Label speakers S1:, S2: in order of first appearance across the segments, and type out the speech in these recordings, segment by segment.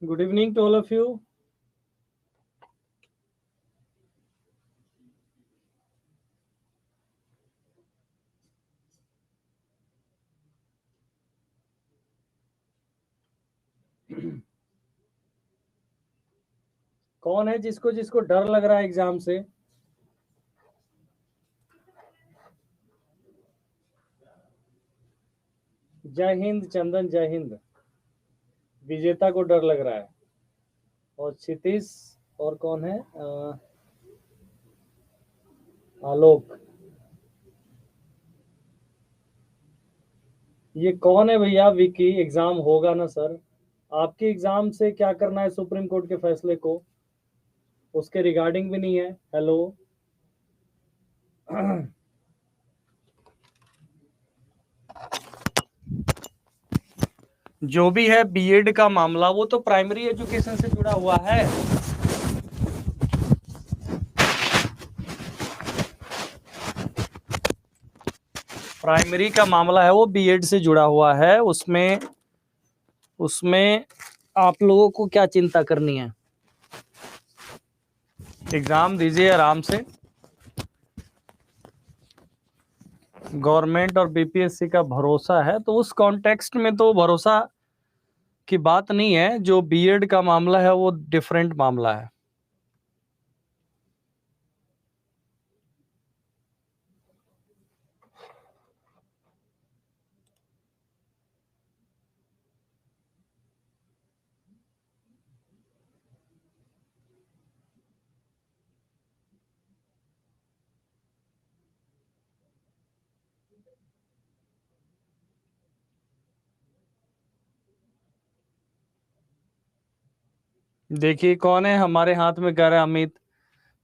S1: Good evening to all of you. कौन है जिसको जिसको डर लग रहा है एग्जाम से? जय हिंद चंदन, जय हिंद। विजेता को डर लग रहा है। और क्षितिज, और कौन है? आलोक। ये कौन है भैया? विकी, एग्जाम होगा ना सर? आपके एग्जाम से क्या करना है सुप्रीम कोर्ट के फैसले को? उसके रिगार्डिंग भी नहीं है। हेलो। जो भी है बीएड का मामला, वो तो प्राइमरी एजुकेशन से जुड़ा हुआ है। प्राइमरी का मामला है, वो बीएड से जुड़ा हुआ है। उसमें आप लोगों को क्या चिंता करनी है? एग्जाम दीजिए आराम से। गवर्नमेंट और बीपीएससी का भरोसा है, तो उस कॉन्टेक्स्ट में तो भरोसा की बात नहीं है। जो बीएड का मामला है वो डिफरेंट मामला है। देखिए कौन है हमारे हाथ में, कह रहे हैं अमित।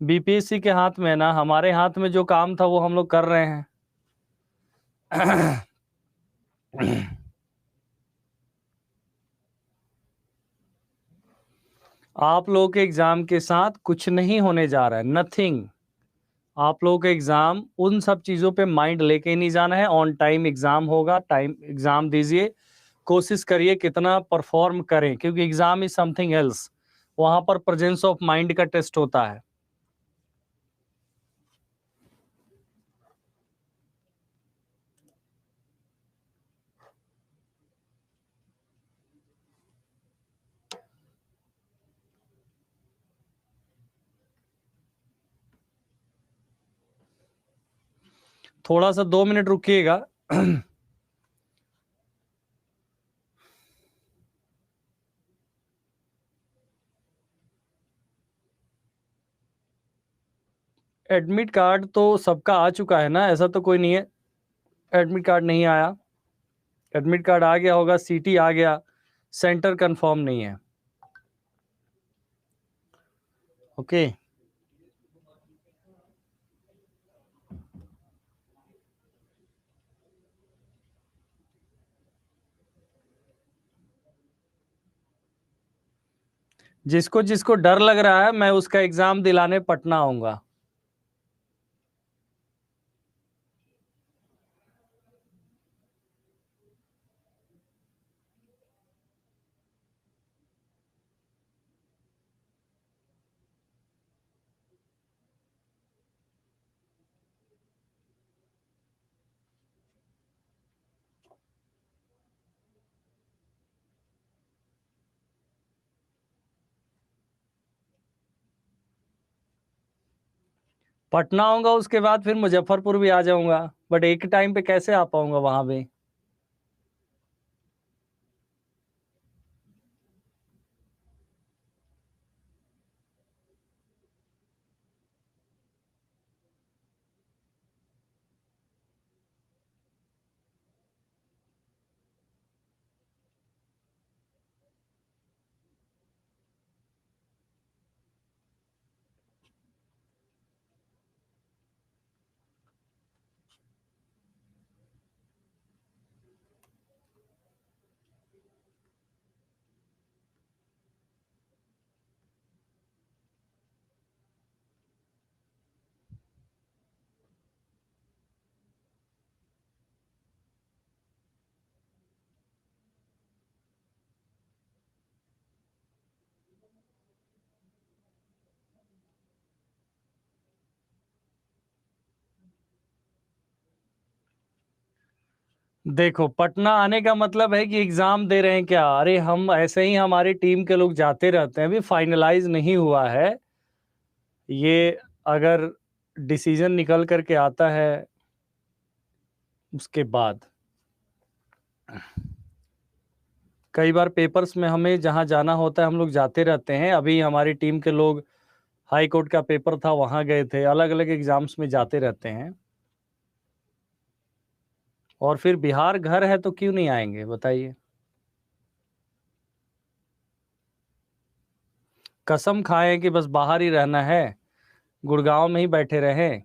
S1: बीपीएससी के हाथ में है ना, हमारे हाथ में जो काम था वो हम लोग कर रहे हैं। आप लोगों के एग्जाम के साथ कुछ नहीं होने जा रहा है, नथिंग। आप लोगों के एग्जाम, उन सब चीजों पे माइंड लेके ही नहीं जाना है। ऑन टाइम एग्जाम होगा, टाइम एग्जाम दीजिए। कोशिश करिए कितना परफॉर्म करें, क्योंकि एग्जाम इज समथिंग एल्स। वहां पर प्रेजेंस ऑफ माइंड का टेस्ट होता है। थोड़ा सा 2 मिनट रुकिएगा। एडमिट कार्ड तो सबका आ चुका है ना, ऐसा तो कोई नहीं है एडमिट कार्ड नहीं आया। एडमिट कार्ड आ गया होगा, सीटी आ गया, सेंटर कंफर्म नहीं है। ओके। जिसको जिसको डर लग रहा है, मैं उसका एग्जाम दिलाने पटना आऊंगा। पटना आऊंगा, उसके बाद फिर मुजफ्फरपुर भी आ जाऊंगा। बट एक टाइम पे कैसे आ पाऊंगा वहां पे? देखो, पटना आने का मतलब है कि एग्जाम दे रहे हैं क्या? अरे हम ऐसे ही हमारी टीम के लोग जाते रहते हैं, अभी फाइनलाइज नहीं हुआ है ये। अगर डिसीजन निकल करके आता है उसके बाद, कई बार पेपर्स में हमें जहाँ जाना होता है हम लोग जाते रहते हैं। अभी हमारी टीम के लोग हाई कोर्ट का पेपर था वहाँ गए थे, अलग अलग एग्जाम्स में जाते रहते हैं। और फिर बिहार घर है तो क्यों नहीं आएंगे बताइए? कसम खाएं कि बस बाहर ही रहना है, गुड़गांव में ही बैठे रहें।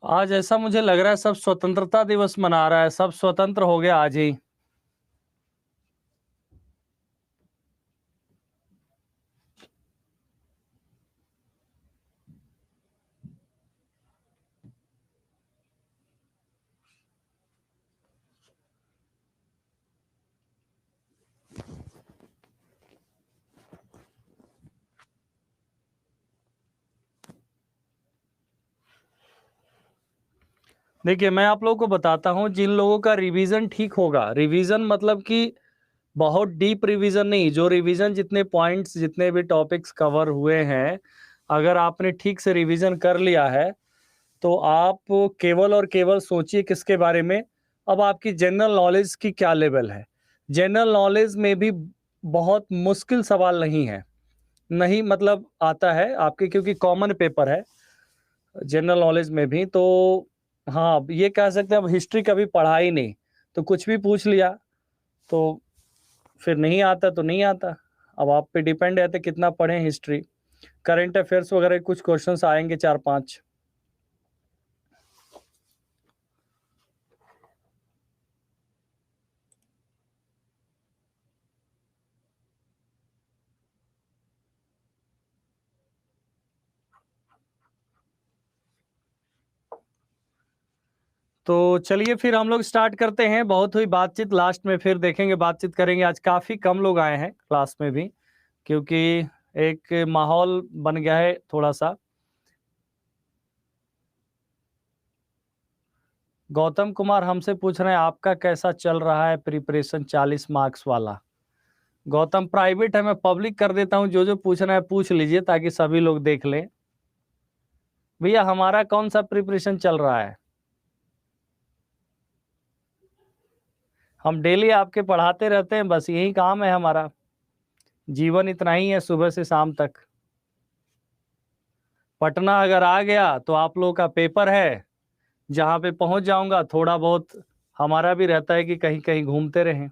S1: आज ऐसा मुझे लग रहा है सब स्वतंत्रता दिवस मना रहा है, सब स्वतंत्र हो गया आज ही। देखिए, मैं आप लोगों को बताता हूं, जिन लोगों का रिवीजन ठीक होगा, रिवीजन मतलब कि बहुत डीप रिवीजन नहीं, जो रिवीजन जितने पॉइंट्स जितने भी टॉपिक्स कवर हुए हैं, अगर आपने ठीक से रिवीजन कर लिया है तो आप केवल और केवल सोचिए किसके बारे में। अब आपकी जनरल नॉलेज की क्या लेवल है? जनरल नॉलेज में भी बहुत मुश्किल सवाल नहीं है, नहीं मतलब आता है आपके, क्योंकि कॉमन पेपर है जनरल नॉलेज में भी। तो हाँ, ये कह सकते हैं अब हिस्ट्री कभी पढ़ा ही नहीं तो कुछ भी पूछ लिया, तो फिर नहीं आता तो नहीं आता। अब आप पे डिपेंड है तो कितना पढ़ें हिस्ट्री। करंट अफेयर्स वगैरह कुछ क्वेश्चंस आएंगे 4-5। तो चलिए फिर हम लोग स्टार्ट करते हैं। बहुत हुई बातचीत, लास्ट में फिर देखेंगे, बातचीत करेंगे। आज काफ़ी कम लोग आए हैं क्लास में भी, क्योंकि एक माहौल बन गया है थोड़ा सा। गौतम कुमार हमसे पूछ रहे हैं आपका कैसा चल रहा है प्रिपरेशन 40 मार्क्स वाला? गौतम, प्राइवेट है, मैं पब्लिक कर देता हूँ, जो जो पूछना है पूछ लीजिए ताकि सभी लोग देख लें। भैया हमारा कौन सा प्रिपरेशन चल रहा है? हम डेली आपके पढ़ाते रहते हैं, बस यही काम है हमारा। जीवन इतना ही है सुबह से शाम तक। पटना अगर आ गया तो आप लोगों का पेपर है, जहाँ पे पहुंच जाऊंगा थोड़ा बहुत हमारा भी रहता है कि कहीं कहीं घूमते रहें।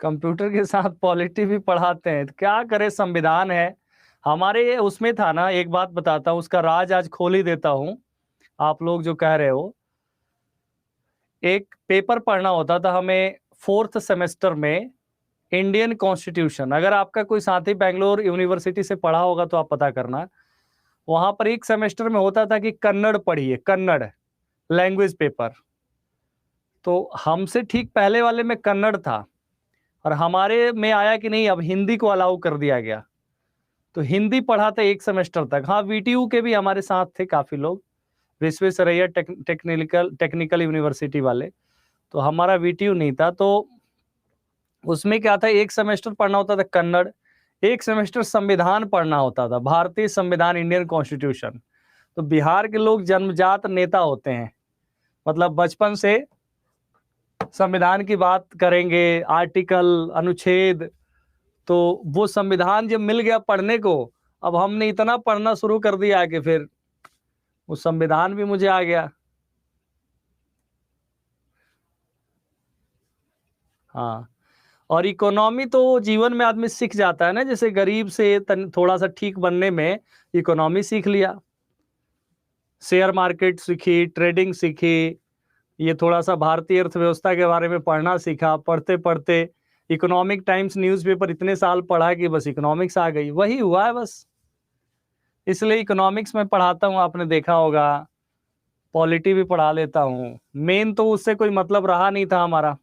S1: कंप्यूटर के साथ पॉलिटी भी पढ़ाते हैं, तो क्या करें, संविधान है हमारे। ये उसमें था ना, एक बात बताता हूँ, उसका राज आज खोल ही देता हूँ। आप लोग जो कह रहे हो, एक पेपर पढ़ना होता था हमें फोर्थ सेमेस्टर में, इंडियन कॉन्स्टिट्यूशन। अगर आपका कोई साथी बेंगलोर यूनिवर्सिटी से पढ़ा होगा तो आप पता करना। वहां पर एक सेमेस्टर में होता था कि कन्नड़ पढ़िए, कन्नड़ लैंग्वेज पेपर। तो हमसे ठीक पहले वाले में कन्नड़ था, और हमारे में आया कि नहीं, अब हिंदी को अलाउ कर दिया गया, तो हिंदी पढ़ा था एक सेमेस्टर तक। हाँ, वीटीयू के भी हमारे साथ थे काफी लोग, विश्वेश्वरैया टेक्निकल यूनिवर्सिटी वाले। तो हमारा वीटीयू नहीं था, तो उसमें क्या था, एक सेमेस्टर पढ़ना होता था कन्नड़, एक सेमेस्टर संविधान पढ़ना होता था, भारतीय संविधान, इंडियन कॉन्स्टिट्यूशन। तो बिहार के लोग जन्मजात नेता होते हैं, मतलब बचपन से संविधान की बात करेंगे, आर्टिकल, अनुच्छेद। तो वो संविधान जब मिल गया पढ़ने को, अब हमने इतना पढ़ना शुरू कर दिया कि फिर वो संविधान भी मुझे आ गया। हाँ, और इकोनॉमी तो जीवन में आदमी सीख जाता है ना, जैसे गरीब से थोड़ा सा ठीक बनने में इकोनॉमी सीख लिया, शेयर मार्केट सीखी, ट्रेडिंग सीखी, ये थोड़ा सा भारतीय अर्थव्यवस्था के बारे में पढ़ना सीखा, पढ़ते पढ़ते इकोनॉमिक टाइम्स न्यूज़पेपर इतने साल पढ़ा कि बस इकोनॉमिक्स आ गई, वही हुआ है बस। इसलिए इकोनॉमिक्स में पढ़ाता हूँ, आपने देखा होगा, पॉलिटी भी पढ़ा लेता हूँ, मेन तो उससे कोई मतलब रहा नहीं था हमारा।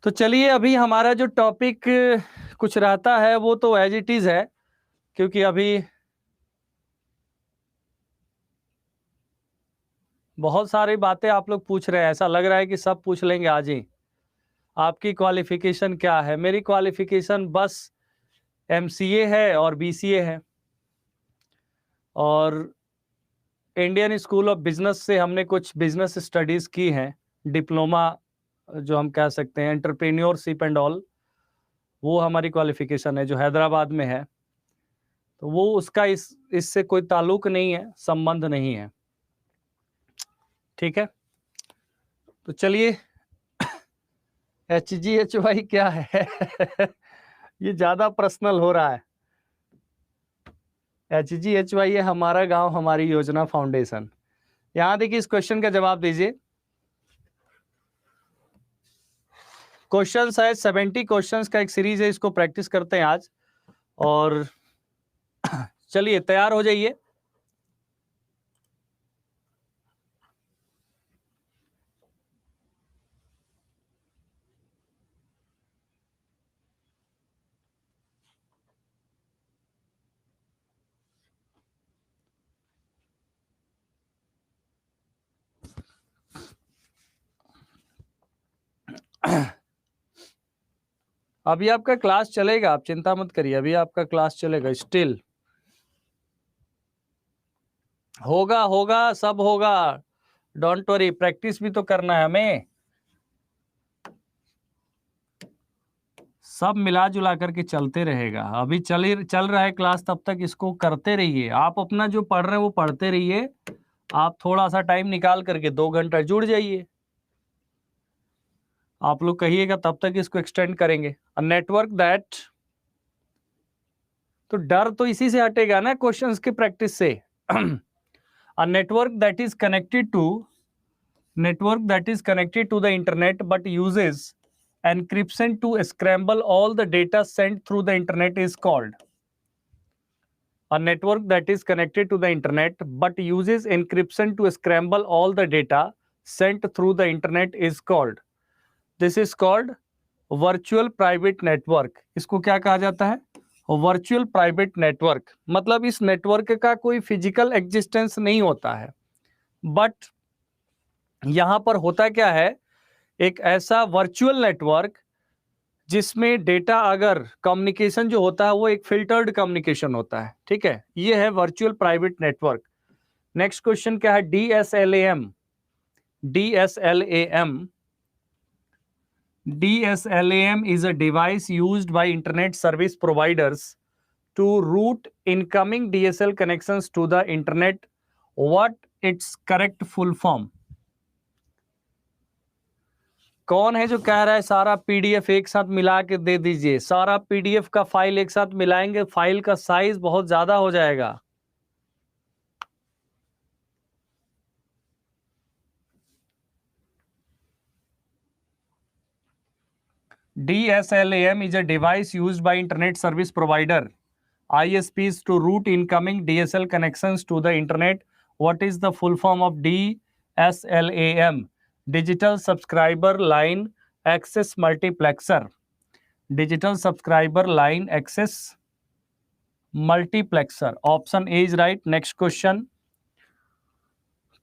S1: तो चलिए, अभी हमारा जो टॉपिक कुछ रहता है वो तो एज इट इज है, क्योंकि अभी बहुत सारी बातें आप लोग पूछ रहे हैं, ऐसा लग रहा है कि सब पूछ लेंगे आज ही। आपकी क्वालिफिकेशन क्या है? मेरी क्वालिफिकेशन बस एमसीए है और बीसीए है, और इंडियन स्कूल ऑफ बिजनेस से हमने कुछ बिजनेस स्टडीज की हैं, डिप्लोमा जो हम कह सकते हैं, एंटरप्रेन्योरशिप एंड ऑल, वो हमारी क्वालिफिकेशन है जो हैदराबाद में है। तो वो उसका इससे कोई ताल्लुक नहीं है, संबंध नहीं है, ठीक है। तो चलिए, HGHY क्या है? ये ज्यादा पर्सनल हो रहा है। HGHY है हमारा गांव हमारी योजना फाउंडेशन। यहां देखिए, इस क्वेश्चन का जवाब दीजिए। क्वेश्चन है 70 क्वेश्चंस का एक सीरीज है, इसको प्रैक्टिस करते हैं आज। और चलिए, तैयार हो जाइए। अभी आपका क्लास चलेगा, आप चिंता मत करिए, अभी आपका क्लास चलेगा, स्टिल होगा होगा, सब होगा, डोंट वरी, प्रैक्टिस भी तो करना है हमें। सब मिला जुला करके चलते रहेगा। अभी चल रहा है क्लास, तब तक इसको करते रहिए। आप अपना जो पढ़ रहे हैं वो पढ़ते रहिए, आप थोड़ा सा टाइम निकाल करके 2 घंटा जुड़ जाइए। आप लोग कहिएगा तब तक इसको एक्सटेंड करेंगे। नेटवर्क दैट, तो डर तो इसी से हटेगा ना, क्वेश्चंस की प्रैक्टिस से। A network that is connected to the internet but uses encryption to scramble all the data sent through the internet is called. A network that is connected to the internet but uses encryption to scramble all the data sent through the internet is called. This is called virtual private network. इसको क्या कहा जाता है? Virtual private network. मतलब इस network का कोई physical existence नहीं होता है, बट यहां पर होता क्या है, एक ऐसा वर्चुअल नेटवर्क जिसमें डेटा, अगर कम्युनिकेशन जो होता है वो एक फिल्टर्ड कम्युनिकेशन होता है, ठीक है, ये है virtual private network. Next question क्या है? DSLAM। DSLAM is a device used by internet service providers to route incoming DSL connections to the internet. What its correct full form? कौन है जो कह रहा है सारा पीडीएफ एक साथ मिला के दे दीजिए? सारा पीडीएफ का फाइल एक साथ मिलाएंगे, फाइल का साइज बहुत ज्यादा हो जाएगा। DSLAM is a device used by internet service provider ISPs to route incoming DSL connections to the internet. What is the full form of DSLAM? Digital Subscriber Line Access Multiplexer. Digital Subscriber Line Access Multiplexer. Option A is right. Next question.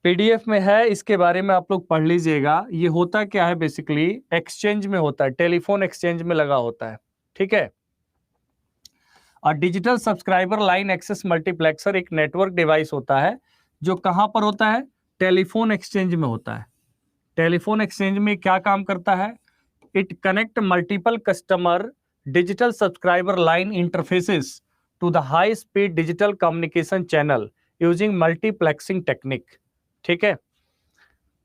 S1: PDF में है, इसके बारे में आप लोग पढ़ लीजिएगा। ये होता क्या है, बेसिकली एक्सचेंज में होता है, टेलीफोन एक्सचेंज में लगा होता है, ठीक है। और digital subscriber line access multiplexer एक नेटवर्क डिवाइस होता है जो कहां पर होता है? टेलीफोन एक्सचेंज में होता है। टेलीफोन एक्सचेंज में क्या काम करता है? It connect multiple customer digital subscriber line interfaces to the high speed digital communication channel using multiplexing technique, ठीक है।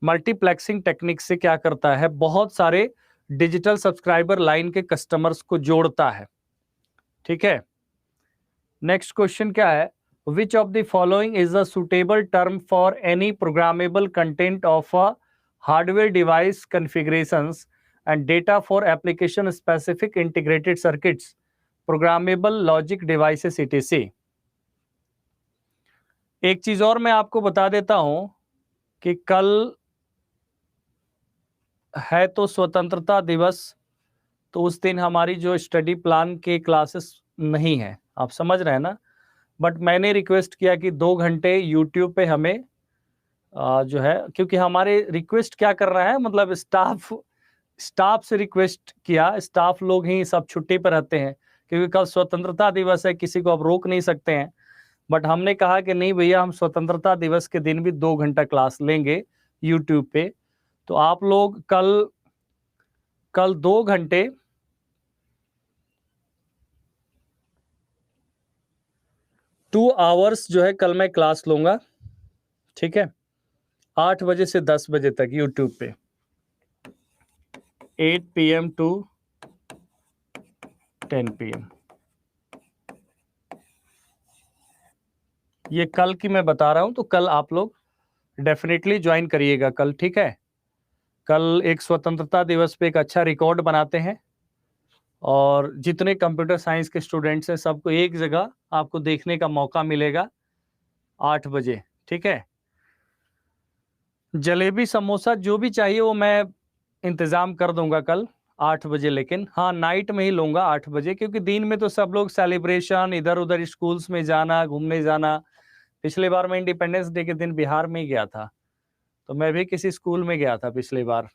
S1: मल्टीप्लेक्सिंग टेक्निक से क्या करता है, बहुत सारे डिजिटल सब्सक्राइबर लाइन के कस्टमर्स को जोड़ता है। ठीक है, नेक्स्ट क्वेश्चन क्या है, which of the following is a suitable term for any programmable content of a hardware device configurations and data for application specific integrated circuits programmable logic devices etc। एक चीज और मैं आपको बता देता हूं कि कल है तो स्वतंत्रता दिवस, तो उस दिन हमारी जो स्टडी प्लान के क्लासेस नहीं है, आप समझ रहे हैं ना। बट मैंने रिक्वेस्ट किया कि 2 घंटे यूट्यूब पे हमें जो है, क्योंकि हमारे रिक्वेस्ट क्या कर रहा है, मतलब स्टाफ से रिक्वेस्ट किया, स्टाफ लोग ही सब छुट्टी पर रहते हैं क्योंकि कल स्वतंत्रता दिवस है, किसी को आप रोक नहीं सकते हैं। बट हमने कहा कि नहीं भैया, हम स्वतंत्रता दिवस के दिन भी 2 घंटा क्लास लेंगे यूट्यूब पे। तो आप लोग कल 2 घंटे 2 आवर्स जो है कल मैं क्लास लूंगा। ठीक है, 8 बजे से 10 बजे तक यूट्यूब पे, 8 PM टू 10 PM। ये कल की मैं बता रहा हूं, तो कल आप लोग डेफिनेटली ज्वाइन करिएगा कल। ठीक है, कल एक स्वतंत्रता दिवस पे एक अच्छा रिकॉर्ड बनाते हैं, और जितने कंप्यूटर साइंस के स्टूडेंट्स हैं सबको एक जगह आपको देखने का मौका मिलेगा 8 बजे। ठीक है, जलेबी समोसा जो भी चाहिए वो मैं इंतज़ाम कर दूंगा कल 8 बजे, लेकिन हाँ नाइट में ही लूंगा 8 बजे, क्योंकि दिन में तो सब लोग सेलिब्रेशन, इधर उधर स्कूल्स में जाना, घूमने जाना। पिछले बार मैं इंडिपेंडेंस डे के दिन बिहार में ही गया था, तो मैं भी किसी स्कूल में गया था पिछली बार।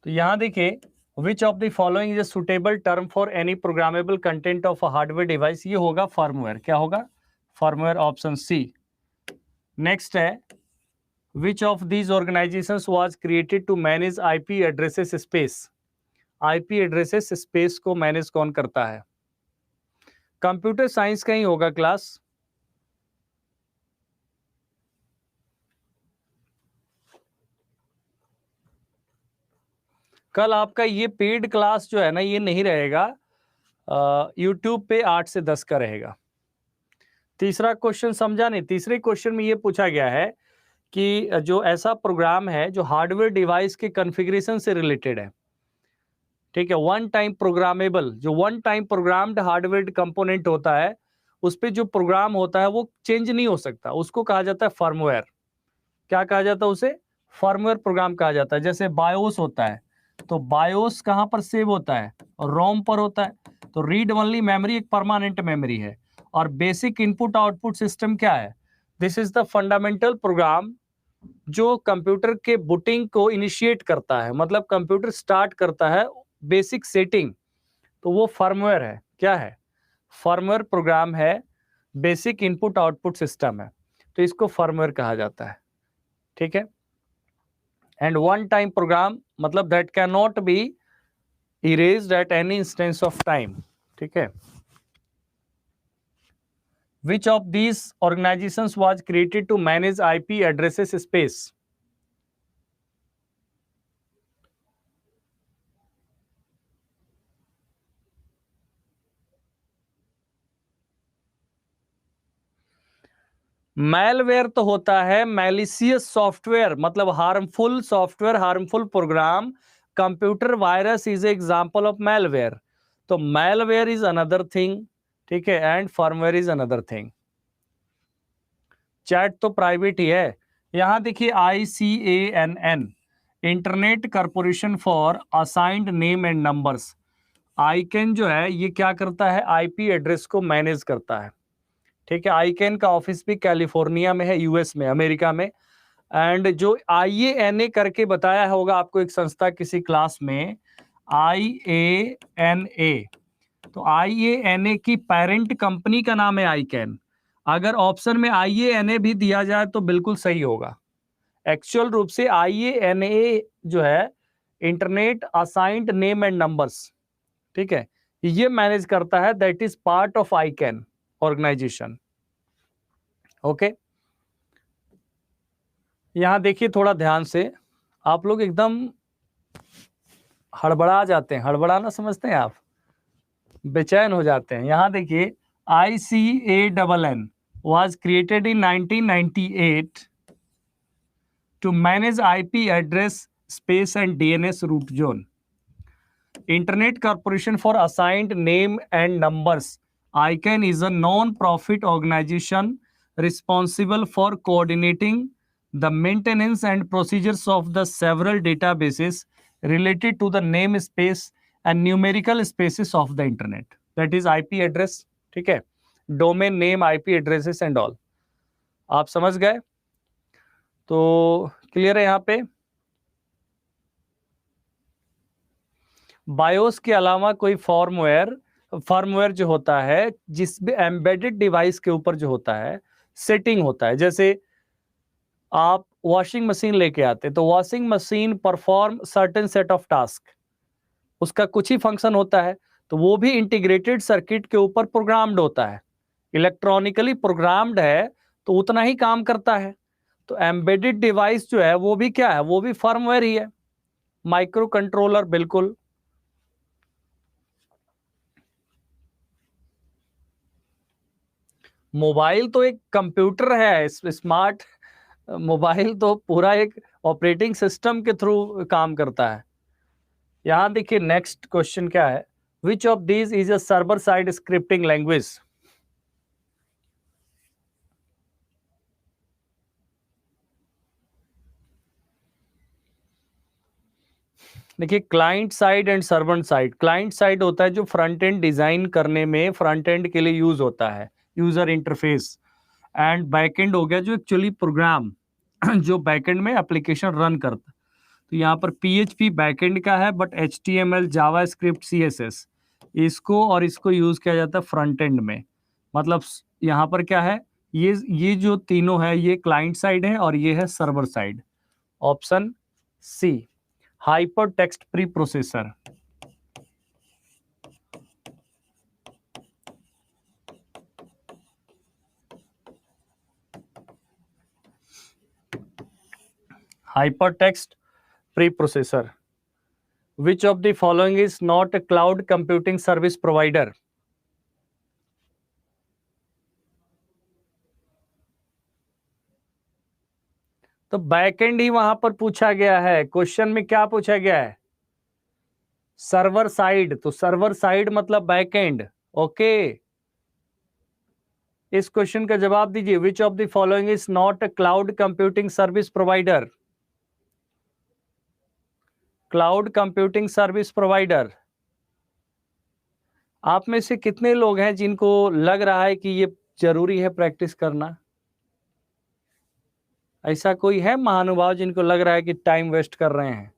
S1: तो यहाँ देखिए, विच of the following is a suitable term for any programmable content of a hardware device, ये होगा फर्मवेयर। क्या होगा? Firmware, option C. नेक्स्ट है, which of these organisations was created to manage IP addresses space. IP addresses space को मैनेज कौन करता है? कंप्यूटर साइंस का ही होगा क्लास। कल आपका ये पेड क्लास जो है ना, ये नहीं रहेगा, यूट्यूब पे 8 से 10 का रहेगा। तीसरा क्वेश्चन समझा नहीं? तीसरे क्वेश्चन में ये पूछा गया है कि जो ऐसा प्रोग्राम है जो हार्डवेयर डिवाइस के कॉन्फ़िगरेशन से रिलेटेड है। ठीक है, वन टाइम प्रोग्रामेबल, जो one time programmed hardware component होता है, उस पे जो प्रोग्राम होता है वो चेंज नहीं हो सकता, उसको कहा जाता है फर्मवेयर। क्या कहा जाता है उसे? फर्मवेयर प्रोग्राम कहा जाता है। जैसे बायोस होता है, तो बायोस कहां पर सेव होता है? रोम पर होता है। तो रीड ओनली मेमोरी एक परमानेंट मेमोरी है। और बेसिक इनपुट आउटपुट सिस्टम क्या है? This is the fundamental program जो कंप्यूटर के बूटिंग को इनिशिएट करता है, मतलब कंप्यूटर स्टार्ट करता है बेसिक सेटिंग, तो वो फर्मवेयर है। क्या है? फर्मवेयर प्रोग्राम है, बेसिक इनपुट आउटपुट सिस्टम है, तो इसको फर्मवेयर कहा जाता है। ठीक है, एंड वन टाइम प्रोग्राम मतलब that can not be erased at any instance of time. ठीक है, which of these organisations was created to manage IP addresses space? Malware तो होता है मैलिशियस सॉफ्टवेयर, मतलब harmful software, harmful program. Computer virus is example of malware. तो malware is another thing. ठीक है, and firmware is another thing. Chat तो private ही है। यहां देखिए, ICANN, internet corporation for assigned name and numbers. ICANN जो है ये क्या करता है? आईपी एड्रेस को मैनेज करता है। ठीक है, आईकैन का ऑफिस भी कैलिफोर्निया में है, यूएस में, अमेरिका में। एंड जो IANA करके बताया होगा आपको एक संस्था किसी क्लास में, IANA, तो IANA की पेरेंट कंपनी का नाम है आईकैन। अगर ऑप्शन में IANA भी दिया जाए तो बिल्कुल सही होगा। एक्चुअल रूप से IANA जो है internet assigned name and numbers, ठीक है, ये मैनेज करता है। That is part of ICANN organization. Okay, यहां देखिए थोड़ा ध्यान से, आप लोग एकदम हड़बड़ा जाते हैं, हड़बड़ाना समझते हैं आप, बेचैन हो जाते हैं। यहां देखिए ICANN was created in 1998 to manage IP address space and DNS root zone. Internet Corporation for Assigned Name and Numbers, ICANN, is a non-profit organization responsible for coordinating the maintenance and procedures of the several databases related to the namespace and numerical spaces of the internet. That is IP address, ठीक है, domain name, IP addresses and all. आप समझ गए? तो clear है यहाँ पे? BIOS के अलावा कोई फर्मवेयर जो होता है, जिसमें एम्बेडेड डिवाइस के ऊपर जो होता है सेटिंग होता है, जैसे आप वॉशिंग मशीन लेके आते तो washing machine perform certain set of task, उसका कुछ ही फंक्शन होता है, तो वो भी इंटीग्रेटेड सर्किट के ऊपर प्रोग्राम्ड होता है, इलेक्ट्रॉनिकली प्रोग्राम्ड है, तो उतना ही काम करता है। तो एम्बेडेड डिवाइस जो है वो भी क्या है, वो भी फर्मवेयर ही है। माइक्रो कंट्रोलर, बिल्कुल। मोबाइल तो एक कंप्यूटर है, स्मार्ट मोबाइल तो पूरा एक ऑपरेटिंग सिस्टम के थ्रू काम करता है। यहां देखिए नेक्स्ट क्वेश्चन क्या है, which of these is a server side scripting language? देखिए client side and server side. Client side होता है जो फ्रंट एंड डिजाइन करने में फ्रंट एंड के लिए यूज होता है, user interface. And back and हो गया जो एक्चुअली प्रोग्राम जो बैक एंड में एप्लीकेशन रन करता है। तो यहाँ पर PHP बैकएंड का है, बट HTML, जावास्क्रिप्ट, CSS इसको और इसको यूज किया जाता है फ्रंट एंड में। मतलब यहाँ पर क्या है, ये जो तीनों है ये क्लाइंट साइड है और ये है server side. Option C, hyper text pre processor. Hyper text pre processor. Which of the following is not a cloud computing service provider? तो बैकएंड ही वहां पर पूछा गया है, क्वेश्चन में क्या पूछा गया है, सर्वर साइड, तो सर्वर साइड मतलब बैकएंड। ओके, इस क्वेश्चन का जवाब दीजिए, विच of the following is not a cloud computing service provider? Cloud computing service provider. आप में से कितने लोग हैं जिनको लग रहा है कि ये जरूरी है प्रैक्टिस करना? ऐसा कोई है महानुभाव जिनको लग रहा है कि टाइम वेस्ट कर रहे हैं?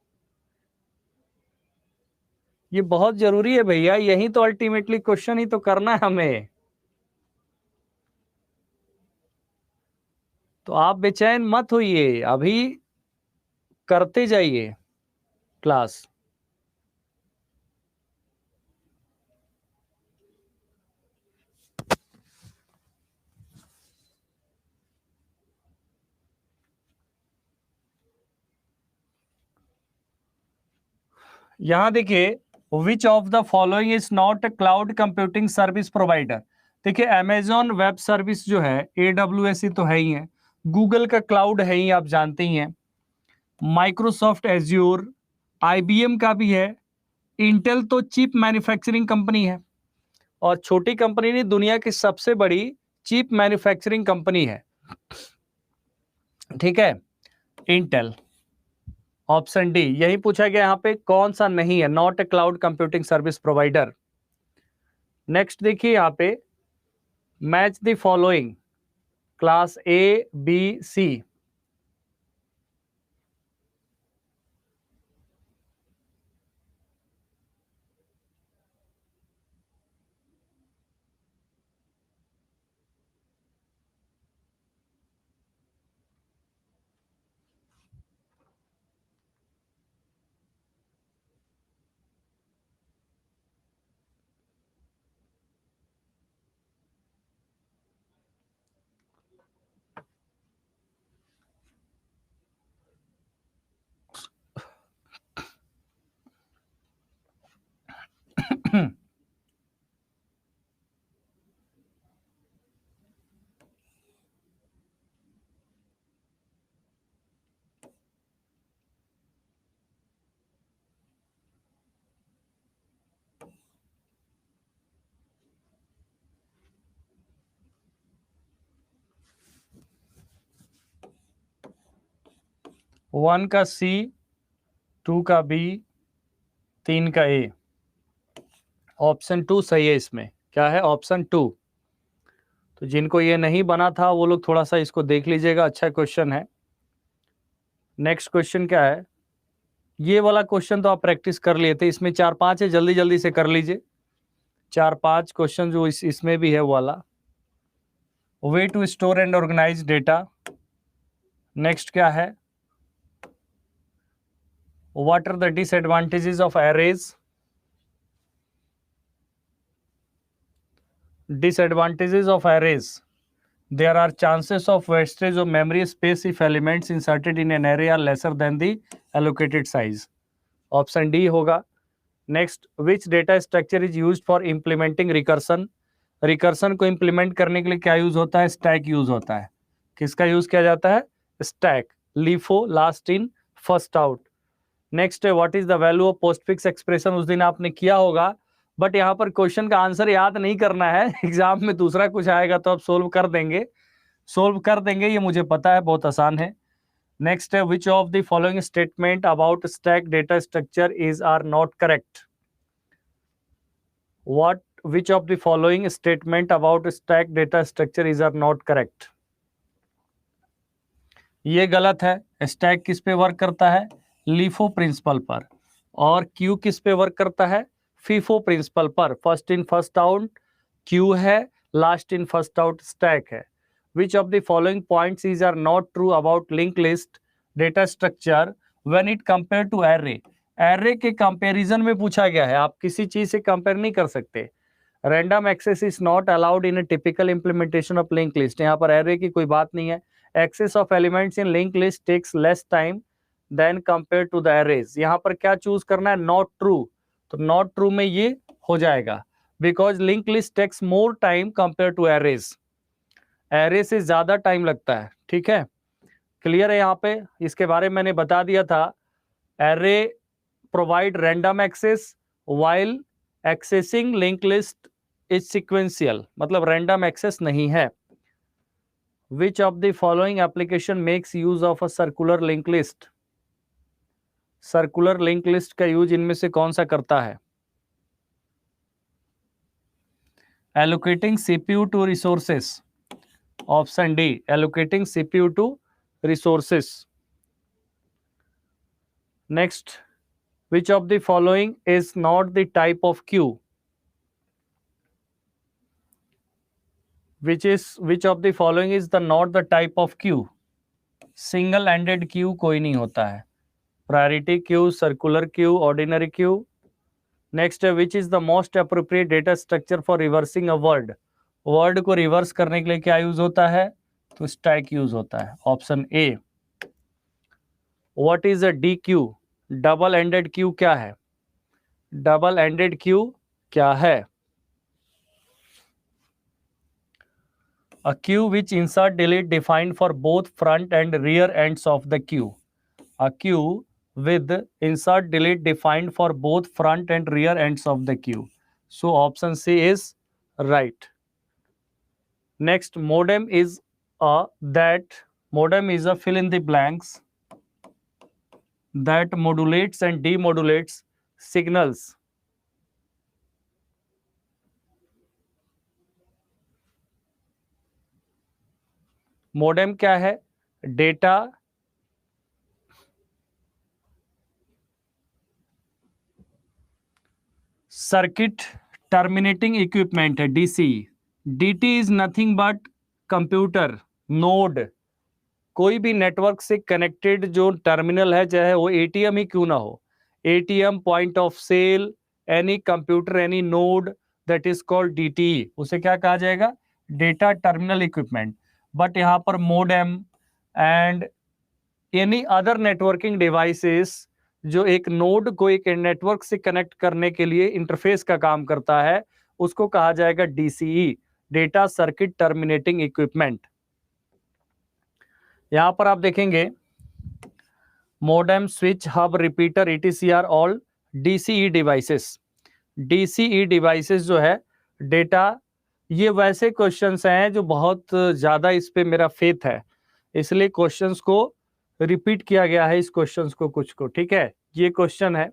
S1: ये बहुत जरूरी है भैया, यही तो अल्टीमेटली क्वेश्चन ही तो करना है हमें। तो आप बेचैन मत होइए, अभी करते जाइए क्लास। यहां देखिए, विच of the following is not a cloud computing service provider. देखिए अमेजॉन वेब सर्विस जो है, AWS ही तो है ही है, गूगल का क्लाउड है ही, आप जानते ही हैं, माइक्रोसॉफ्ट एज्योर, IBM का भी है, इंटेल तो चिप मैन्युफैक्चरिंग कंपनी है, और छोटी कंपनी नहीं, दुनिया की सबसे बड़ी चिप मैन्युफैक्चरिंग कंपनी है, ठीक है, इंटेल। ऑप्शन डी यही पूछा गया यहाँ पे, कौन सा नहीं है, not a cloud computing service provider. Next देखिए यहाँ पे, match the following, class A, B, C। 1 का C, 2 का B, 3 का A। ऑप्शन 2 सही है। इसमें क्या है? ऑप्शन 2। तो जिनको ये नहीं बना था वो लोग थोड़ा सा इसको देख लीजिएगा, अच्छा क्वेश्चन है। नेक्स्ट क्वेश्चन क्या है? ये वाला क्वेश्चन तो आप प्रैक्टिस कर लिए थे, इसमें 4-5 है, जल्दी जल्दी से कर लीजिए। 4-5 क्वेश्चन जो इसमें भी है वो वाला। Way to store and organise data. Next क्या है? What are the disadvantages of arrays? Disadvantages of arrays. There are chances of wastage of memory space if elements inserted in an array are lesser than the allocated size. Option D होगा। Next, which data structure is used for implementing recursion? Recursion को implement करने के लिए क्या use होता है? Stack use होता है। किसका यूज किया जाता है? Stack. LIFO, last in, first out. Next, what is the value of postfix expression? उस दिन आपने किया होगा, बट यहाँ पर क्वेश्चन का आंसर याद नहीं करना है। एग्जाम में दूसरा कुछ आएगा तो आप सोल्व कर देंगे, ये मुझे पता है, बहुत आसान है। नेक्स्ट है, which of the following statement about stack data structure is are not correct? What which of the following statement about stack data structure is are not correct? ये गलत है। स्टैक किस पे वर्क करता है? लीफो प्रिंसिपल पर। और Q किस पे वर्क करता है? फीफो प्रिंसिपल पर। First in first out queue है, last in first out stack है। Which of the following points is are not true about link list data structure when it compare to array? Array के comparison में पूछा गया है, आप किसी चीज से कंपेयर नहीं कर सकते। Random access is not allowed in a typical implementation of link list. यहाँ पर एरे की कोई बात नहीं है। Access of elements in link list takes less time than compare to the arrays. यहाँ पर क्या चूज करना है? Not true. तो नॉट ट्रू में ये हो जाएगा, because link list takes more time compare to arrays. Array से ज्यादा टाइम लगता है। ठीक है, क्लियर है? यहाँ पे इसके बारे में मैंने बता दिया था। Array provide random access while accessing link list is sequential, मतलब रैंडम एक्सेस नहीं है। Which of the following application makes use of a circular link list? Circular link list का यूज इनमें से कौन सा करता है? Allocating CPU to resources. Option D, allocating CPU to resources. Next, which of the following is not the type of queue? which of the following is the not the type of queue? Single ended queue कोई नहीं होता है। Priority queue, circular queue, ordinary queue. Next है, which is the most appropriate data structure for reversing a word? Word को reverse करने के लिए क्या यूज होता है? तो स्टैक यूज होता है। Option A. What is a D Q? Double ended queue क्या है? डबल एंडेड क्यू क्या है? A queue which insert delete defined for both front and rear ends of the queue. A queue with insert delete defined for both front and rear ends of the queue. So option C is right. Next, modem is a fill in the blanks that modulates and demodulates signals. Modem क्या है? Data circuit terminating equipment है, DCE. DT is nothing but computer node. कोई भी network से connected जो terminal है, चाहे वो एटीएम ही क्यों ना हो, ATM, point of sale, any computer, any node, that is called DTE. उसे क्या कहा जाएगा? Data terminal equipment. बट यहाँ पर modem and any other networking devices जो एक नोड को एक नेटवर्क से कनेक्ट करने के लिए इंटरफेस का काम करता है, उसको कहा जाएगा DCE, data circuit terminating equipment. यहां पर आप देखेंगे modem, switch, hub, repeater, ETC are all DCE devices. DCE devices जो है डेटा, ये वैसे क्वेश्चंस हैं जो बहुत ज्यादा इस पे मेरा फेथ है, इसलिए क्वेश्चंस को रिपीट किया गया है इस क्वेश्चंस को कुछ को, ठीक है। ये क्वेश्चन है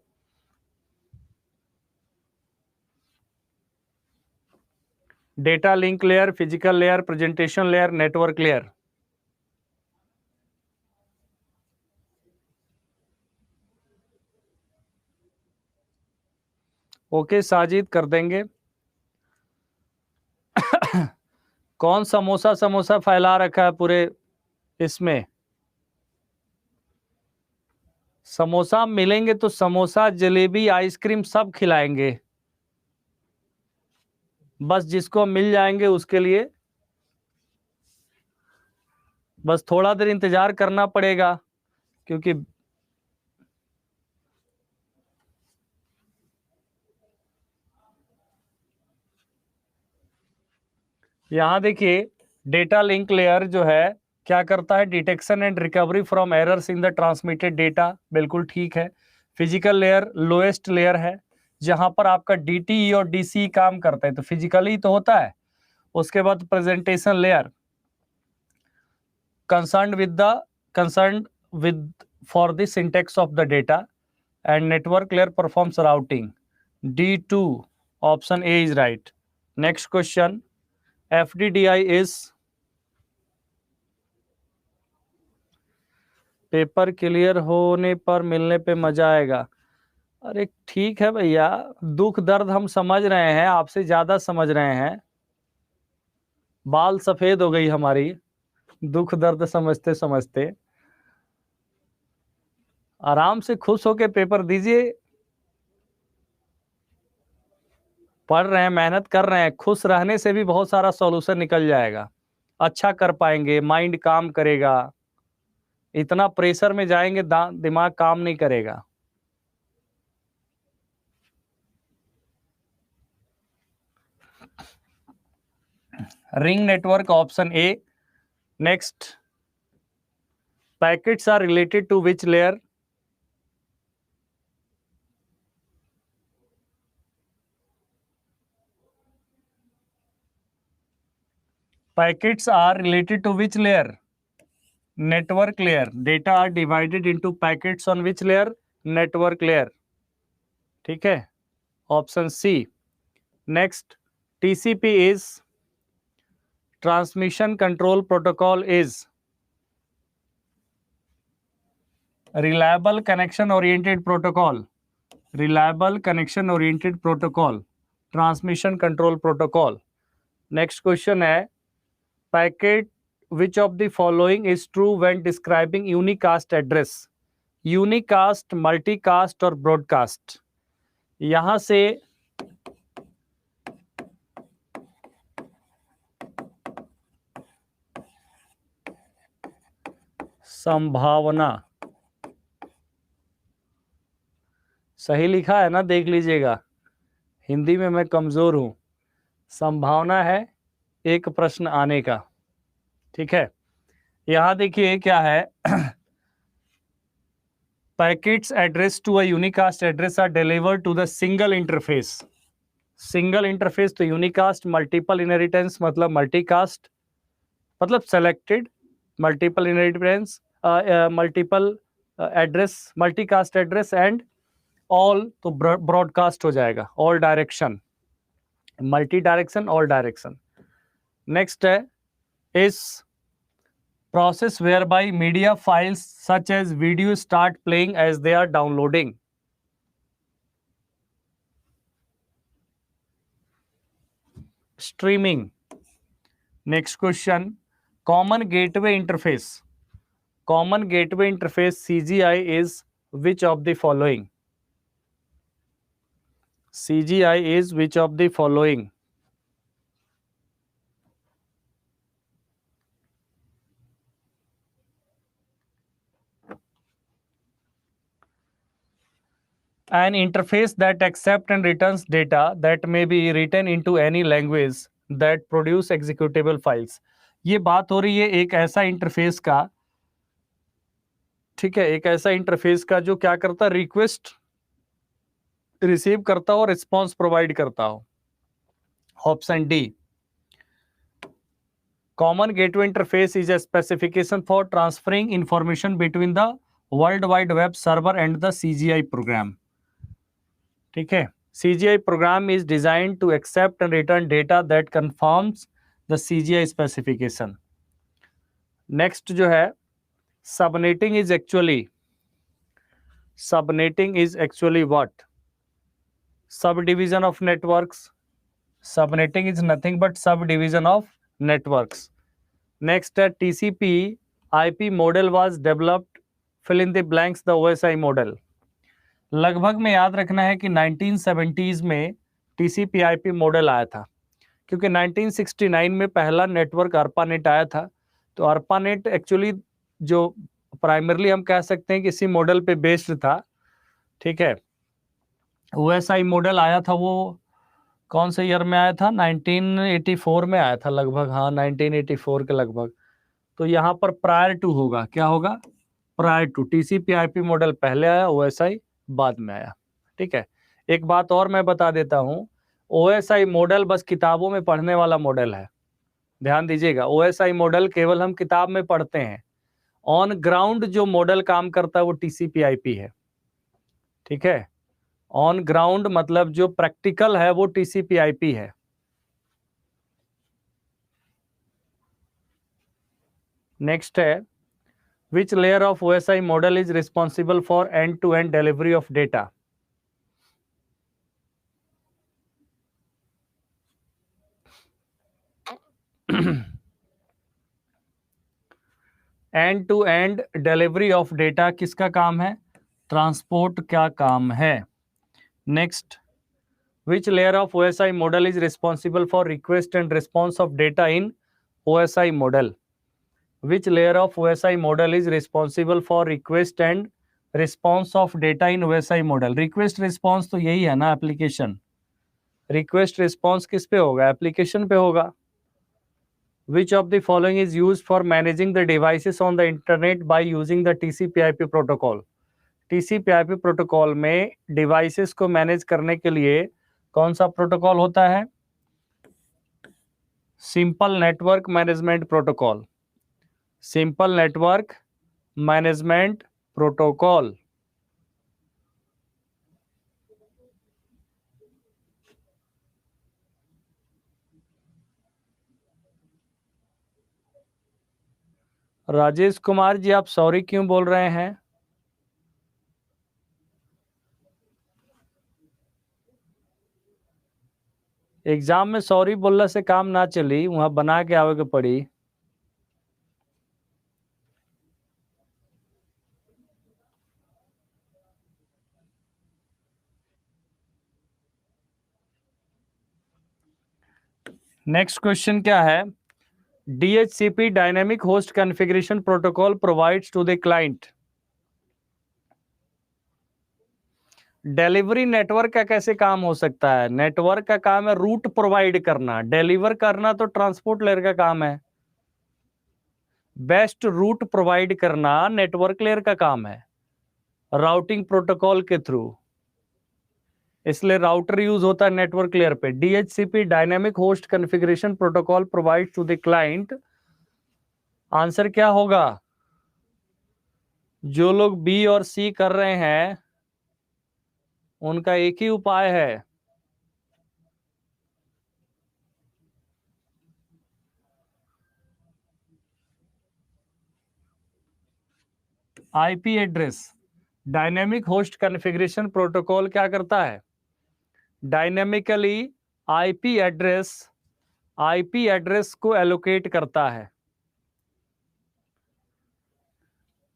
S1: data link layer, physical layer, presentation layer, network layer. Okay Sajid, कर देंगे। कौन समोसा समोसा फैला रखा है पूरे इसमें? समोसा मिलेंगे तो समोसा जलेबी आइसक्रीम सब खिलाएंगे, बस जिसको मिल जाएंगे उसके लिए बस थोड़ा देर इंतजार करना पड़ेगा, क्योंकि यहां देखिए डेटा लिंक लेयर जो है क्या करता है, detection and recovery from errors in the transmitted data, बिल्कुल ठीक है। फिजिकल लेयर लोएस्ट लेयर है, जहां पर आपका डीटीई और डीसी काम करता है, तो फिजिकली तो होता है। उसके बाद presentation layer concerned with for the syntax of the data, and network layer performs routing. D2 option A is right. Next question, FDDI is paper clear होने पर मिलने पे मजा आएगा। अरे ठीक है भैया, दुख दर्द हम समझ रहे हैं, आपसे ज्यादा समझ रहे हैं। बाल सफेद हो गई हमारी दुख दर्द समझते समझते। आराम से खुश होके पेपर दीजिए। पढ़ रहे हैं, मेहनत कर रहे हैं, खुश रहने से भी बहुत सारा सॉल्यूशन निकल जाएगा, अच्छा कर पाएंगे, माइंड काम करेगा। इतना प्रेशर में जाएंगे दिमाग काम नहीं करेगा। Ring network option A. Next, packets are related to which layer? Packets are related to which layer? Network layer. Data are divided into packets on which layer? Network layer, ठीक है, option C. Next, TCP is transmission control protocol is reliable connection oriented protocol, reliable connection oriented protocol, transmission control protocol. Next question है, packet which of the following is true when describing unicast address? Unicast, multicast और broadcast. यहां से संभावना सही लिखा है ना, देख लीजिएगा, हिंदी में मैं कमजोर हूं। संभावना है एक प्रश्न आने का, ठीक है। यहां देखिए क्या है, packets address to a unicast address are delivered to the single interface. Single interface तो यूनिकास्ट, मल्टीपल इनहेरिटेंस मतलब मल्टीकास्ट, मतलब selected, multiple inheritance, multiple address, multicast address, and all तो ब्रॉडकास्ट हो जाएगा, all direction, multi direction, all direction. Next है, इस process whereby media files such as video start playing as they are downloading? Streaming. Next question, common gateway interface. Common gateway interface CGI is which of the following? CGI is which of the following? An interface that accepts and returns data that may be written into any language that produce executable files. ये बात हो रही है एक ऐसा interface का, ठीक है, एक ऐसा इंटरफेस का जो क्या करता है, रिक्वेस्ट रिसीव करता हो और रिस्पॉन्स प्रोवाइड करता हो। Option D. Common gateway interface is a specification for transferring information between the World Wide Web server and the CGI program. ठीक है, CGI program is designed to accept and return data that conforms the CGI specification. Next जो है, subnetting is actually what? Subdivision of networks. Subnetting is nothing but subdivision of networks. Next, TCP IP model was developed. Fill in the blanks, the OSI model. लगभग में याद रखना है कि 1970s में TCP IP model आया था, क्योंकि 1969 में पहला नेटवर्क ARPANET आया था। तो ARPANEट एक्चुअली जो प्राइमरली हम कह सकते हैं कि इसी मॉडल पे बेस्ड था। ठीक है, OSI मॉडल आया था वो कौन से ईयर में आया था? 1984 में आया था लगभग, हाँ 1984 के लगभग। तो यहाँ पर प्रायर टू होगा, क्या होगा? Prior to. TCP IP model पहले आया, OSI बाद में आया। ठीक है, एक बात और मैं बता देता हूँ, OSI मॉडल बस किताबों में पढ़ने वाला मॉडल है, ध्यान दीजिएगा। OSI मॉडल केवल हम किताब में पढ़ते हैं, ऑन ग्राउंड जो मॉडल काम करता है वो TCP IP है। ठीक है, ऑन ग्राउंड मतलब जो प्रैक्टिकल है वो TCP IP है। नेक्स्ट है, which layer of OSI model is responsible for end-to-end delivery of data? End to end delivery of data किसका काम है? ट्रांसपोर्ट का काम है। Next, which layer of OSI model is responsible for request and response of data in OSI model? Which layer of OSI model is responsible for request and response of data in OSI model? Request response तो यही है ना, application. Request response किस पे होगा? Application पे होगा। Which of the following is used for managing the devices on the internet by using the TCP/IP protocol? TCP/IP protocol में डिवाइसेस को मैनेज करने के लिए कौन सा प्रोटोकॉल होता है? Simple network management protocol. Simple network management protocol. Rajesh Kumar ji, आप सॉरी क्यों बोल रहे हैं? एग्जाम में सॉरी बोलने से काम ना चली, वहां बना के आवे के पड़ी। नेक्स्ट क्वेश्चन क्या है? DHCP dynamic host configuration protocol provides to the client. Delivery network का कैसे काम हो सकता है? नेटवर्क का काम है रूट प्रोवाइड करना, डिलीवर करना तो ट्रांसपोर्ट लेयर का काम है। बेस्ट रूट प्रोवाइड करना नेटवर्क लेयर का काम है, राउटिंग प्रोटोकॉल के थ्रू, इसलिए राउटर यूज होता है नेटवर्क लेयर पे। DHCP dynamic host configuration protocol provides to the client. Answer क्या होगा? जो लोग बी और सी कर रहे हैं उनका एक ही उपाय है, IP address. Dynamic host configuration protocol क्या करता है? डायनेमिकली IP एड्रेस को एलोकेट करता है।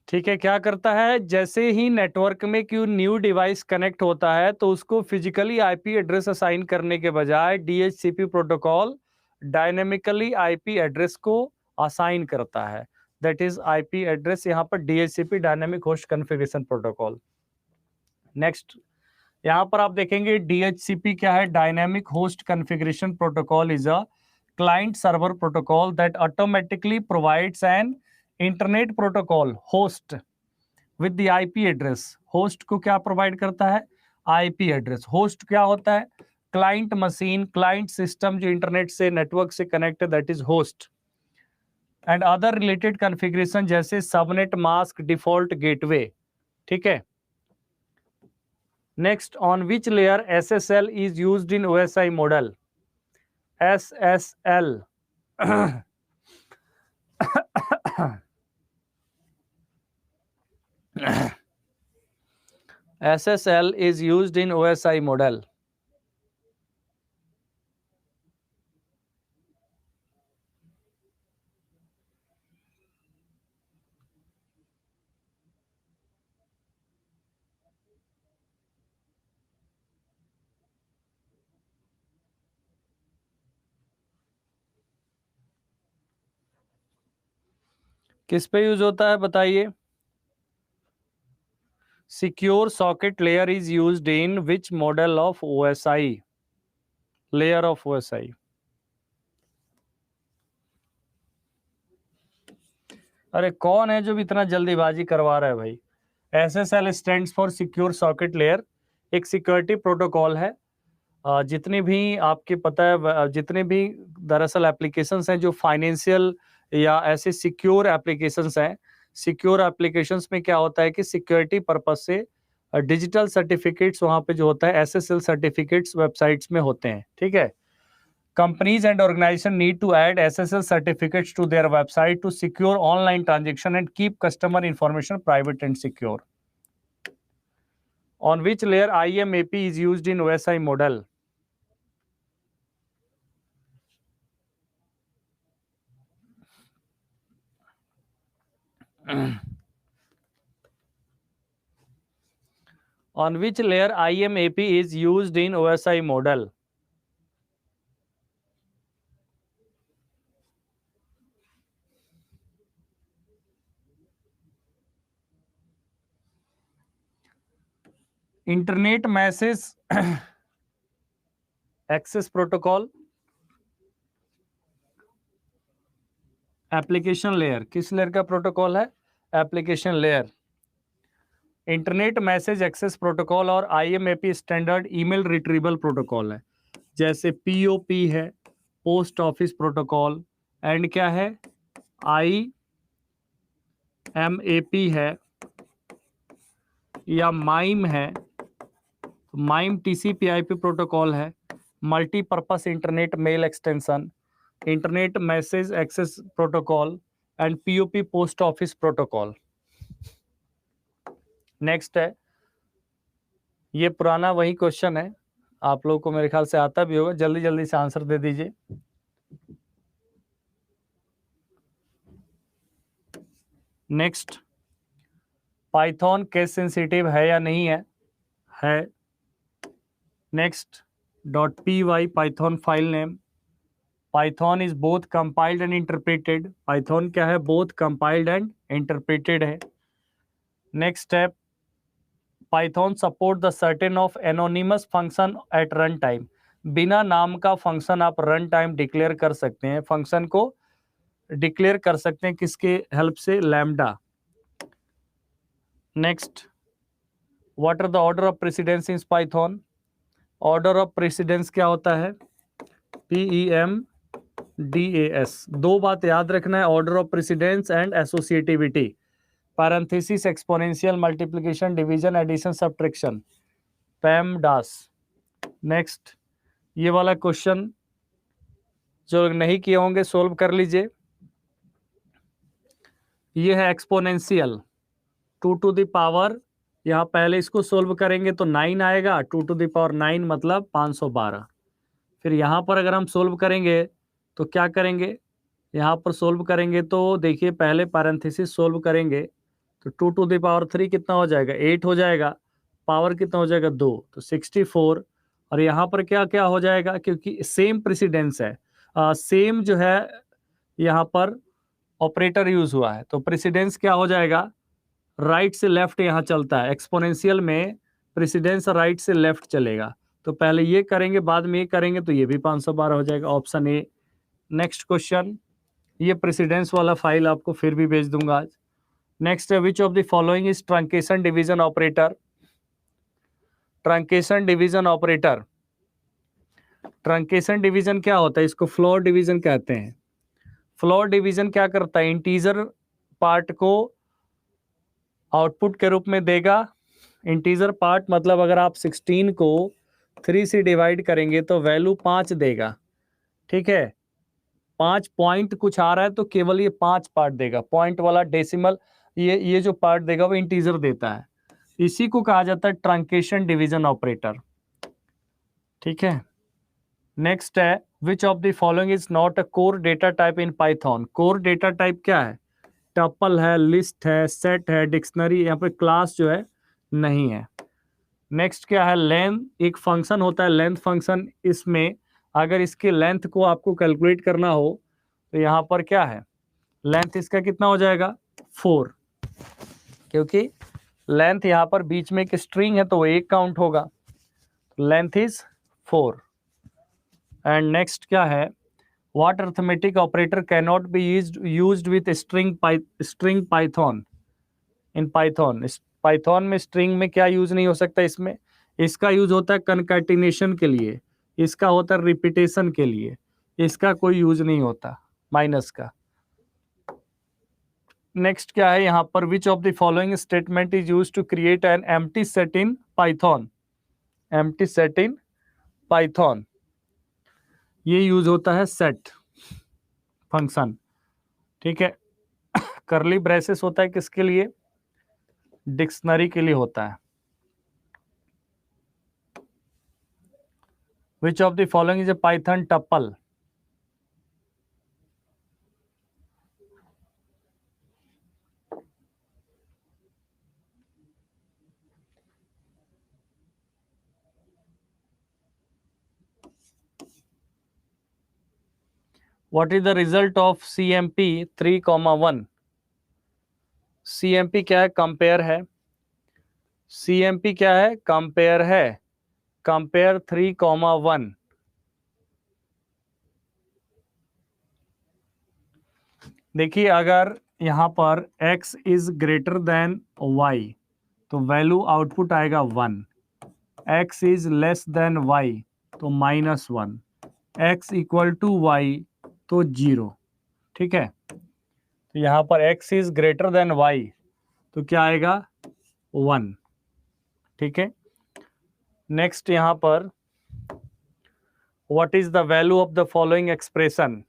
S1: ठीक है, क्या करता है? जैसे ही नेटवर्क में कोई न्यू डिवाइस कनेक्ट होता है तो उसको फिजिकली IP एड्रेस असाइन करने के बजाय DHCP protocol dynamically IP address को असाइन करता है। दैट इज IP एड्रेस, यहाँ पर DHCP dynamic host configuration protocol. Next, यहाँ पर आप देखेंगे DHCP क्या है? Dynamic host configuration protocol is a client server protocol that automatically provides an internet protocol host with the IP address. Host को क्या प्रोवाइड करता है? IP address. होस्ट क्या होता है? क्लाइंट मशीन, क्लाइंट सिस्टम जो इंटरनेट से नेटवर्क से कनेक्ट है, that is host. And other related configuration जैसे सबनेट मास्क डिफॉल्ट गेटवे, ठीक है। Next, on which layer SSL is used in OSI model? SSL SSL is used in OSI model. किस पे use होता है बताइए? Secure socket layer is used in which model of OSI? Layer of OSI। अरे कौन है जो इतना जल्दीबाजी करवा रहा है भाई? SSL stands for secure socket layer, एक सिक्योरिटी प्रोटोकॉल है। जितने भी आपके पता है, जितने भी दरअसल एप्लीकेशंस हैं जो फाइनेंशियल या ऐसे सिक्योर एप्लीकेशंस हैं, सिक्योर एप्लीकेशंस में क्या होता है कि सिक्योरिटी पर्पस से डिजिटल सर्टिफिकेट्स वहाँ पे जो होता है SSL सर्टिफिकेट्स वेबसाइट्स में होते हैं, ठीक है। Companies and organizations need to add SSL certificates to their website to secure online transaction and keep customer information private and secure. On which layer IMAP is used in OSI model? On which layer IMAP is used in OSI model? Internet message access protocol, application layer, किस layer का protocol है? Application layer. Internet message access protocol और IMAP standard email retrieval protocol है, जैसे POP है, post office protocol, and क्या है, IMAP है, या माइम है। माइम TCP/IP प्रोटोकॉल है, multipurpose internet mail extension, internet message access protocol, and POP post office protocol. Next है, ये पुराना वही क्वेश्चन है, आप लोगों को मेरे ख्याल से आता भी होगा, जल्दी जल्दी से आंसर दे दीजिए। नेक्स्ट, पाइथन केस सेंसिटिव है या नहीं है? है। Next, .py Python file name. Python is both compiled and interpreted. Python क्या है? बोथ कंपाइल्ड एंड इंटरप्रेटेड है। Next step, Python support the certain of anonymous function at run time. बिना नाम का फंक्शन आप रन टाइम डिक्लेयर कर सकते हैं, फंक्शन को डिक्लेयर कर सकते हैं किसके हेल्प से? Lambda. Next, what are the order of precedence in Python? Order of precedence क्या होता है? PEMDAS। दो बात याद रखना है, order of precedence and associativity. Parenthesis, exponential, multiplication, division, addition, subtraction, PEMDAS। Next, ये वाला क्वेश्चन जो नहीं किए होंगे सोल्व कर लीजिए। ये है एक्सपोनेंशियल, 2 टू द पावर, यहाँ पहले इसको सोल्व करेंगे तो 9 आएगा, 2 टू द पावर 9 मतलब 512। फिर यहाँ पर अगर हम सोल्व करेंगे तो क्या करेंगे? यहाँ पर सोल्व करेंगे तो देखिए, पहले पैरेंथेसिस सोल्व करेंगे तो 2 टू द पावर 3 कितना हो जाएगा? 8 हो जाएगा। पावर कितना हो जाएगा? 2, तो 64। और यहाँ पर क्या क्या हो जाएगा? क्योंकि सेम प्रेसिडेंस है, सेम जो है यहाँ पर ऑपरेटर यूज हुआ है, तो प्रेसिडेंस क्या हो जाएगा? राइट से लेफ्ट यहाँ चलता है, एक्सपोनेंशियल में प्रेसिडेंस राइट से लेफ्ट चलेगा। तो पहले ये करेंगे, बाद में ये करेंगे, तो ये भी 512 हो जाएगा, ऑप्शन ए। नेक्स्ट क्वेश्चन, ये प्रेसिडेंस वाला फाइल आपको फिर भी भेज दूंगा आज। नेक्स्ट है, which of the following is truncation division operator? Truncation division operator, truncation division क्या होता है? इसको फ्लोर डिवीजन कहते हैं। फ्लोर डिवीजन क्या करता है, इंटीजर पार्ट को आउटपुट के रूप में देगा। इंटीजर पार्ट मतलब अगर आप 16 को 3 से डिवाइड करेंगे तो वैल्यू 5 देगा, ठीक है। 5 पॉइंट कुछ आ रहा है तो केवल ये 5 पार्ट देगा, पॉइंट वाला डेसिमल ये जो पार्ट देगा वो इंटीजर देता है। इसी को कहा जाता है ट्रंकेशन डिवीजन ऑपरेटर, ठीक है। नेक्स्ट है which of the following is not a core data type in Python. Core data type क्या है, टपल है, लिस्ट है, सेट है, डिक्शनरी, यहाँ पे क्लास जो है नहीं है। नेक्स्ट क्या है, लेंथ, एक फंक्शन होता है लेंथ फंक्शन, इसमें अगर इसके लेंथ को आपको कैलकुलेट करना हो तो यहाँ पर क्या है, लेंथ इसका कितना हो जाएगा 4, क्योंकि लेंथ यहाँ पर बीच में एक स्ट्रिंग है तो वो एक काउंट होगा, लेंथ इज 4। एंड नेक्स्ट क्या है, what arithmetic operator can not be used with string Python in Python. Python में स्ट्रिंग में क्या यूज नहीं हो सकता, इसमें इसका यूज होता है कनकैटिनेशन के लिए, इसका होता है रिपीटेशन के लिए, इसका कोई यूज नहीं होता माइनस का। नेक्स्ट क्या है यहाँ पर, which of the following statement is use to create an empty set in Python. Empty set in Python, ये यूज होता है सेट फंक्शन, ठीक है। करली ब्रेसेस होता है किसके लिए, डिक्शनरी के लिए होता है। Which of the following is a Python tuple. What is the result of CMP 3,1? CMP क्या है, कंपेयर है। CMP क्या है, कंपेयर है। कंपेयर 3,1। देखिए अगर यहाँ पर x is greater than y तो वैल्यू आउटपुट आएगा 1, x is less than y तो -1, x इक्वल टू y तो 0, ठीक है। तो यहाँ पर x is greater than y तो क्या आएगा 1, ठीक है। नेक्स्ट यहाँ पर what is the value of the following expression.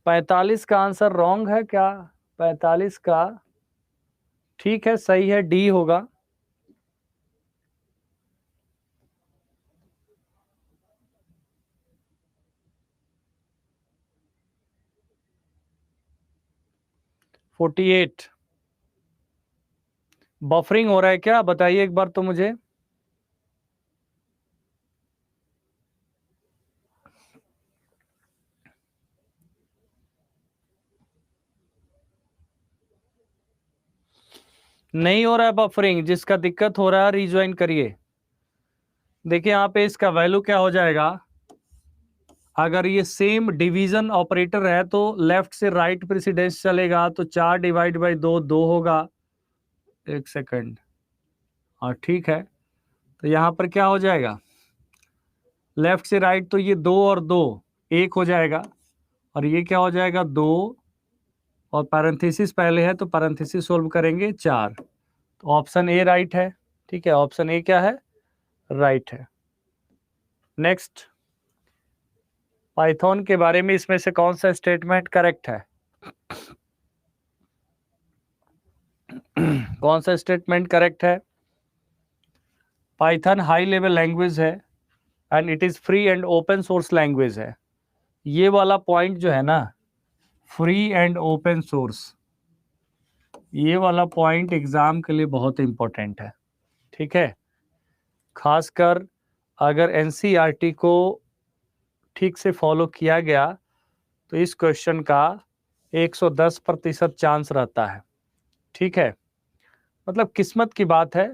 S1: 45 का आंसर रॉन्ग है क्या, 45 का ठीक है, सही है, डी होगा। (48) बफरिंग हो रहा है क्या, बताइए एक बार तो मुझे। नहीं हो रहा है बफरिंग, जिसका दिक्कत हो रहा है रिज्वाइन करिए। देखिए यहाँ पे इसका वैल्यू क्या हो जाएगा, अगर ये सेम डिवीजन ऑपरेटर है तो लेफ्ट से राइट प्रेसिडेंस चलेगा, तो 4 डिवाइड बाई 2 2 होगा। एक सेकंड, हाँ ठीक है। तो यहाँ पर क्या हो जाएगा, लेफ्ट से राइट तो ये 2 और 2 1 हो जाएगा, और ये क्या हो जाएगा 2 और पैरेंथेसिस पहले है तो पैरेंथेसिस सोल्व करेंगे 4। तो ऑप्शन ए राइट है, ठीक है, ऑप्शन ए क्या है, राइट है। नेक्स्ट, पाइथन के बारे में इसमें से कौन सा स्टेटमेंट करेक्ट है, कौन सा स्टेटमेंट करेक्ट है। पाइथन हाई लेवल लैंग्वेज है and it is free and open source language है। ये वाला पॉइंट जो है ना, फ्री एंड ओपन सोर्स, ये वाला पॉइंट एग्जाम के लिए बहुत इंपॉर्टेंट है, ठीक है। खासकर अगर एनसीईआरटी को ठीक से फॉलो किया गया तो इस क्वेश्चन का 110% चांस रहता है, ठीक है। मतलब किस्मत की बात है।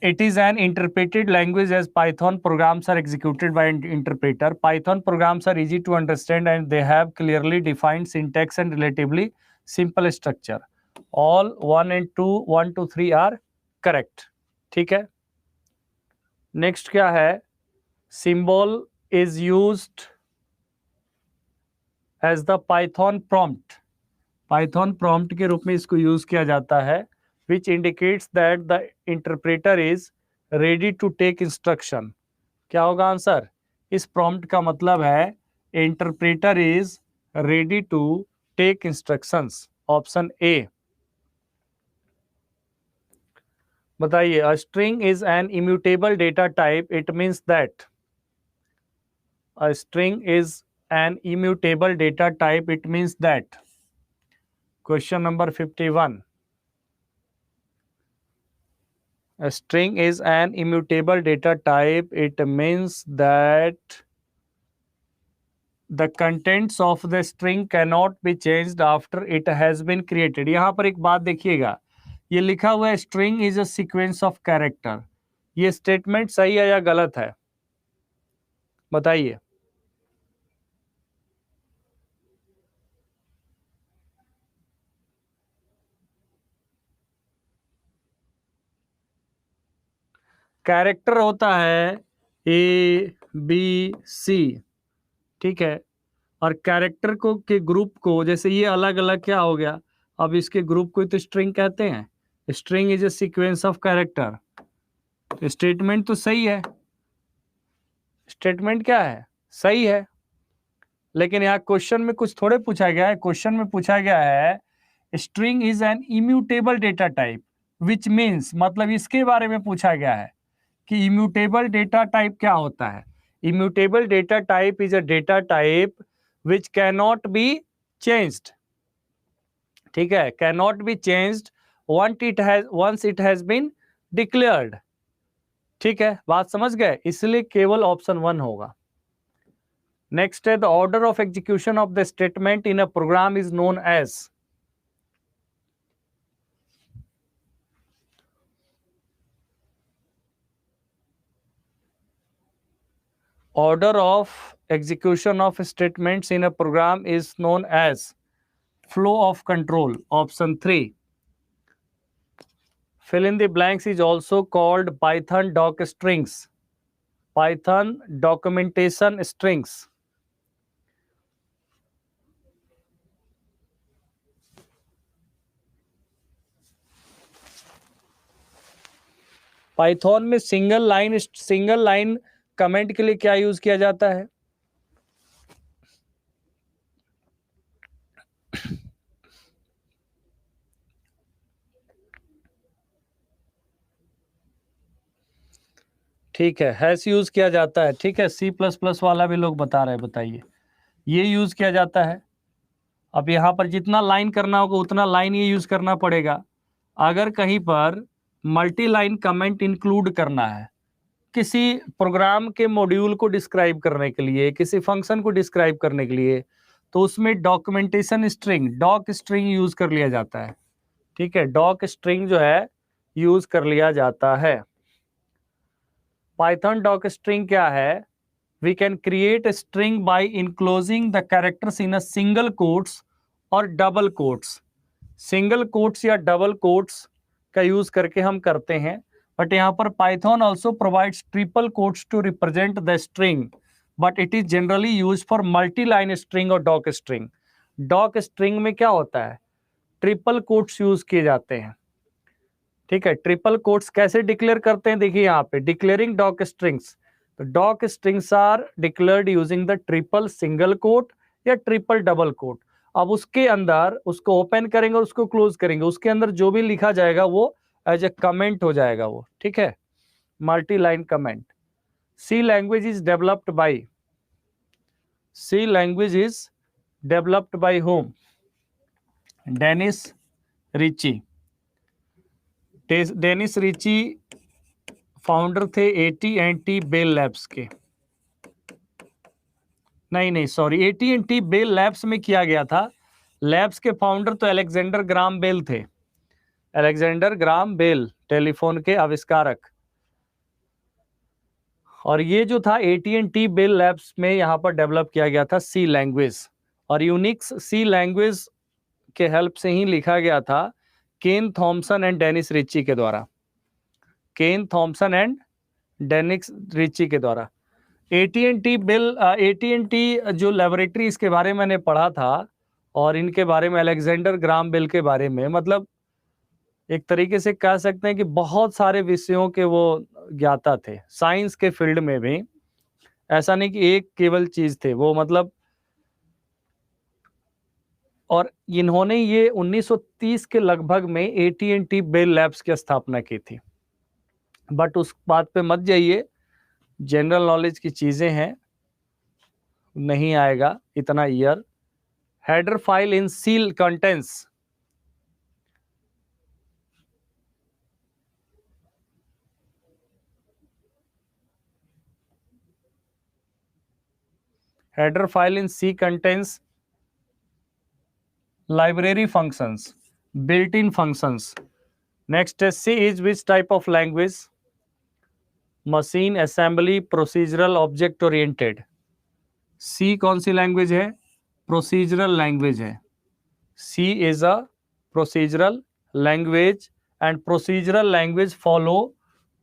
S1: It is an interpreted language as Python programs are executed by an interpreter. Python programs are easy to understand and they have clearly defined syntax and relatively simple structure. All 1 and 2, 1 to 3 are correct. ठीक है। Next क्या है, symbol is used as the Python prompt. Python prompt के रूप में इसको use किया जाता है, which indicates that the interpreter is ready to take instruction. क्या होगा आंसर? इस prompt का मतलब है interpreter is ready to take instructions. Option A. बताइए, a string is an immutable data type. It means that a string is an immutable data type. It means that question number 51. A string is an immutable data type. It means that the contents of the string cannot be changed after it has been created. यहां पर एक बात देखिएगा, ये लिखा हुआ है string is a sequence of character. ये स्टेटमेंट सही है या गलत है? बताइए। कैरेक्टर होता है ए बी सी, ठीक है, और कैरेक्टर को के ग्रुप को, जैसे ये अलग अलग क्या हो गया, अब इसके ग्रुप को तो स्ट्रिंग कहते हैं। String is a sequence of character. Statement तो सही है, स्टेटमेंट क्या है, सही है, लेकिन यहाँ क्वेश्चन में कुछ थोड़े पूछा गया है। क्वेश्चन में पूछा गया है string is an immutable data type, which means, मतलब इसके बारे में पूछा गया है कि इम्यूटेबल डेटा टाइप क्या होता है। Immutable data type is a data type which cannot be changed, ठीक है, cannot be changed once it has been declared. ठीक है, बात समझ गए, इसलिए केवल ऑप्शन 1 होगा। नेक्स्ट है, the order of execution of the statement in a program is known as. Order of execution of statements in a program is known as flow of control. Option 3. Fill in the blanks is also called Python doc strings, Python documentation strings. Python में single line comment के लिए क्या use किया जाता है? ठीक है, hash use किया जाता है। ठीक है, C++ वाला भी लोग बता रहे हैं, बताइए, ये यूज किया जाता है। अब यहाँ पर जितना लाइन करना होगा उतना लाइन ये यूज करना पड़ेगा। अगर कहीं पर मल्टी लाइन कमेंट इंक्लूड करना है किसी प्रोग्राम के मॉड्यूल को डिस्क्राइब करने के लिए, किसी फंक्शन को डिस्क्राइब करने के लिए, तो उसमें documentation string, doc string use कर लिया जाता है। ठीक है, डॉक स्ट्रिंग जो है यूज कर लिया जाता है। पाइथन डॉक स्ट्रिंग क्या है? We can create a string by enclosing the characters in a single quotes और डबल कोट्स। सिंगल कोट्स या डबल कोट्स का यूज करके हम करते हैं, बट यहाँ पर Python also provides triple quotes to represent the string, but it is generally use for multi line string और डॉक स्ट्रिंग। डॉक स्ट्रिंग में क्या होता है, ट्रिपल कोट्स यूज किए जाते हैं। ठीक है, ट्रिपल कोट्स कैसे डिक्लेयर करते हैं, देखिए यहाँ पे डिक्लेयरिंग डॉक स्ट्रिंग्स, तो doc strings are declared using the triple single quote या ट्रिपल डबल कोट। अब उसके अंदर उसको ओपन करेंगे और उसको क्लोज करेंगे, उसके अंदर जो भी लिखा जाएगा वो एज ए कमेंट हो जाएगा वो। ठीक है, multi line comment. C language is developed by, C language is developed by whom? Dennis Ritchie. Dennis Ritchie founder थे AT&T बेल लैब्स के। नहीं सॉरी, AT&T बेल लैब्स में किया गया था। लैब्स के फाउंडर तो अलेक्जेंडर ग्राम बेल थे, अलेक्जेंडर ग्राम बेल, टेलीफोन के आविष्कारक। और ये जो था AT&T बेल लैब्स में यहाँ पर डेवलप किया गया था सी लैंग्वेज, और यूनिक्स सी लैंग्वेज के हेल्प से ही लिखा गया था केन थॉमसन एंड डेनिस रिची के द्वारा, केन थॉमसन एंड डेनिस रिची के द्वारा। AT&T बिल, AT&T जो लेबोरेटरी, इसके बारे में मैंने पढ़ा था, और इनके बारे में अलेक्जेंडर ग्राहम बेल के बारे में, मतलब एक तरीके से कह सकते हैं कि बहुत सारे विषयों के वो ज्ञाता थे, साइंस के फील्ड में भी। ऐसा नहीं कि एक केवल चीज थे वो, मतलब। और इन्होंने ये 1930 के लगभग में AT&T बेल लैब्स की स्थापना की थी। बट उस बात पे मत जाइए, जनरल नॉलेज की चीजें हैं, नहीं आएगा इतना year. Header file in seal contents, header file in C contains library functions, built-in functions. Next is C is which type of language? Machine assembly, procedural, object oriented. C कौन सी language है? Procedural language है। C is a procedural language, and procedural language follow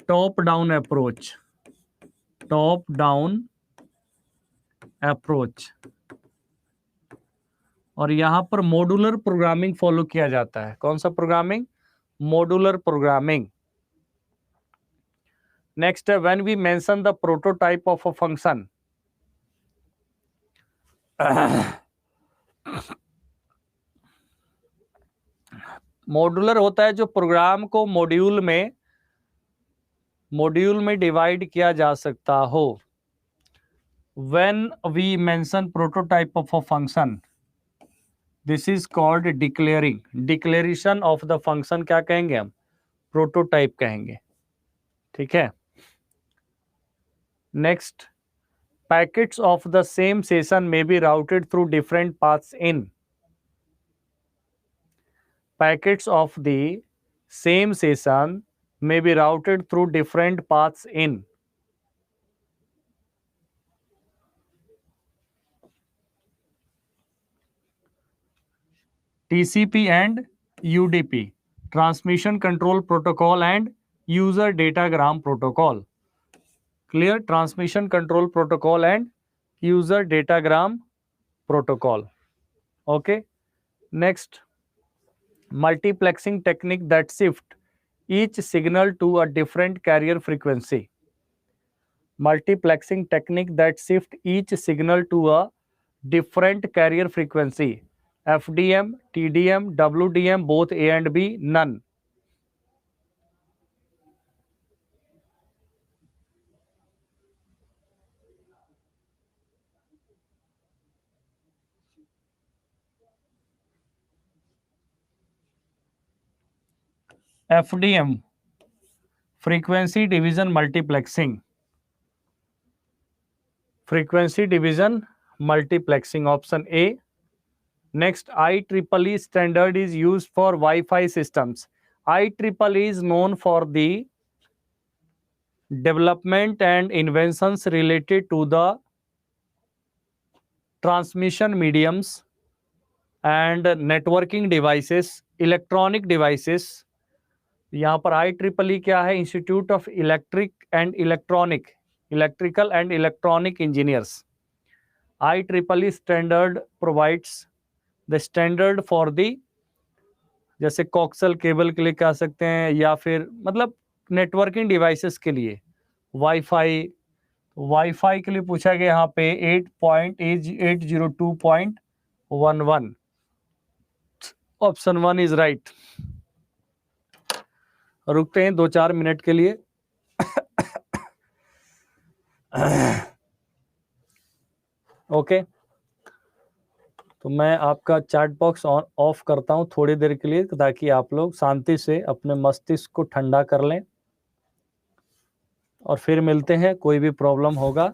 S1: top down approach. Top down approach. और यहां पर modular programming follow किया जाता है। कौन सा प्रोग्रामिंग? Modular programming. नेक्स्ट है when we mention the prototype of a function. Modular होता है जो प्रोग्राम को मॉड्यूल में डिवाइड किया जा सकता हो। When we mention prototype of a function, this is called declaring. Declaration of the function क्या कहेंगे हम? प्रोटोटाइप कहेंगे। ठीक है। Next, packets of the same session may be routed through different paths in. Packets of the same session may be routed through different paths in TCP and UDP, transmission control protocol and user datagram protocol. Clear? Transmission control protocol and user datagram protocol. Okay. Next, multiplexing technique that shift each signal to a different carrier frequency. Multiplexing technique that shift each signal to a different carrier frequency. FDM, TDM, WDM, both A and B, none. FDM, frequency division multiplexing. Frequency division multiplexing, option A. Next, IEEE standard is used for Wi-Fi systems. IEEE is known for the development and inventions related to the transmission mediums and networking devices, electronic devices. यहाँ पर IEEE क्या है? Institute of electrical and electronic engineers. IEEE standard provides the standard for the, जैसे coxal cable के लिए कह सकते हैं, या फिर मतलब नेटवर्किंग डिवाइसेस के लिए। वाईफाई के लिए पूछा गया यहाँ पे 8.802.11, ऑप्शन 1 इज राइट। रुकते हैं 2-4 मिनट के लिए। ओके, तो मैं आपका चैट बॉक्स ऑफ करता हूं थोड़ी देर के लिए, ताकि आप लोग शांति से अपने मस्तिष्क को ठंडा कर लें, और फिर मिलते हैं। कोई भी प्रॉब्लम होगा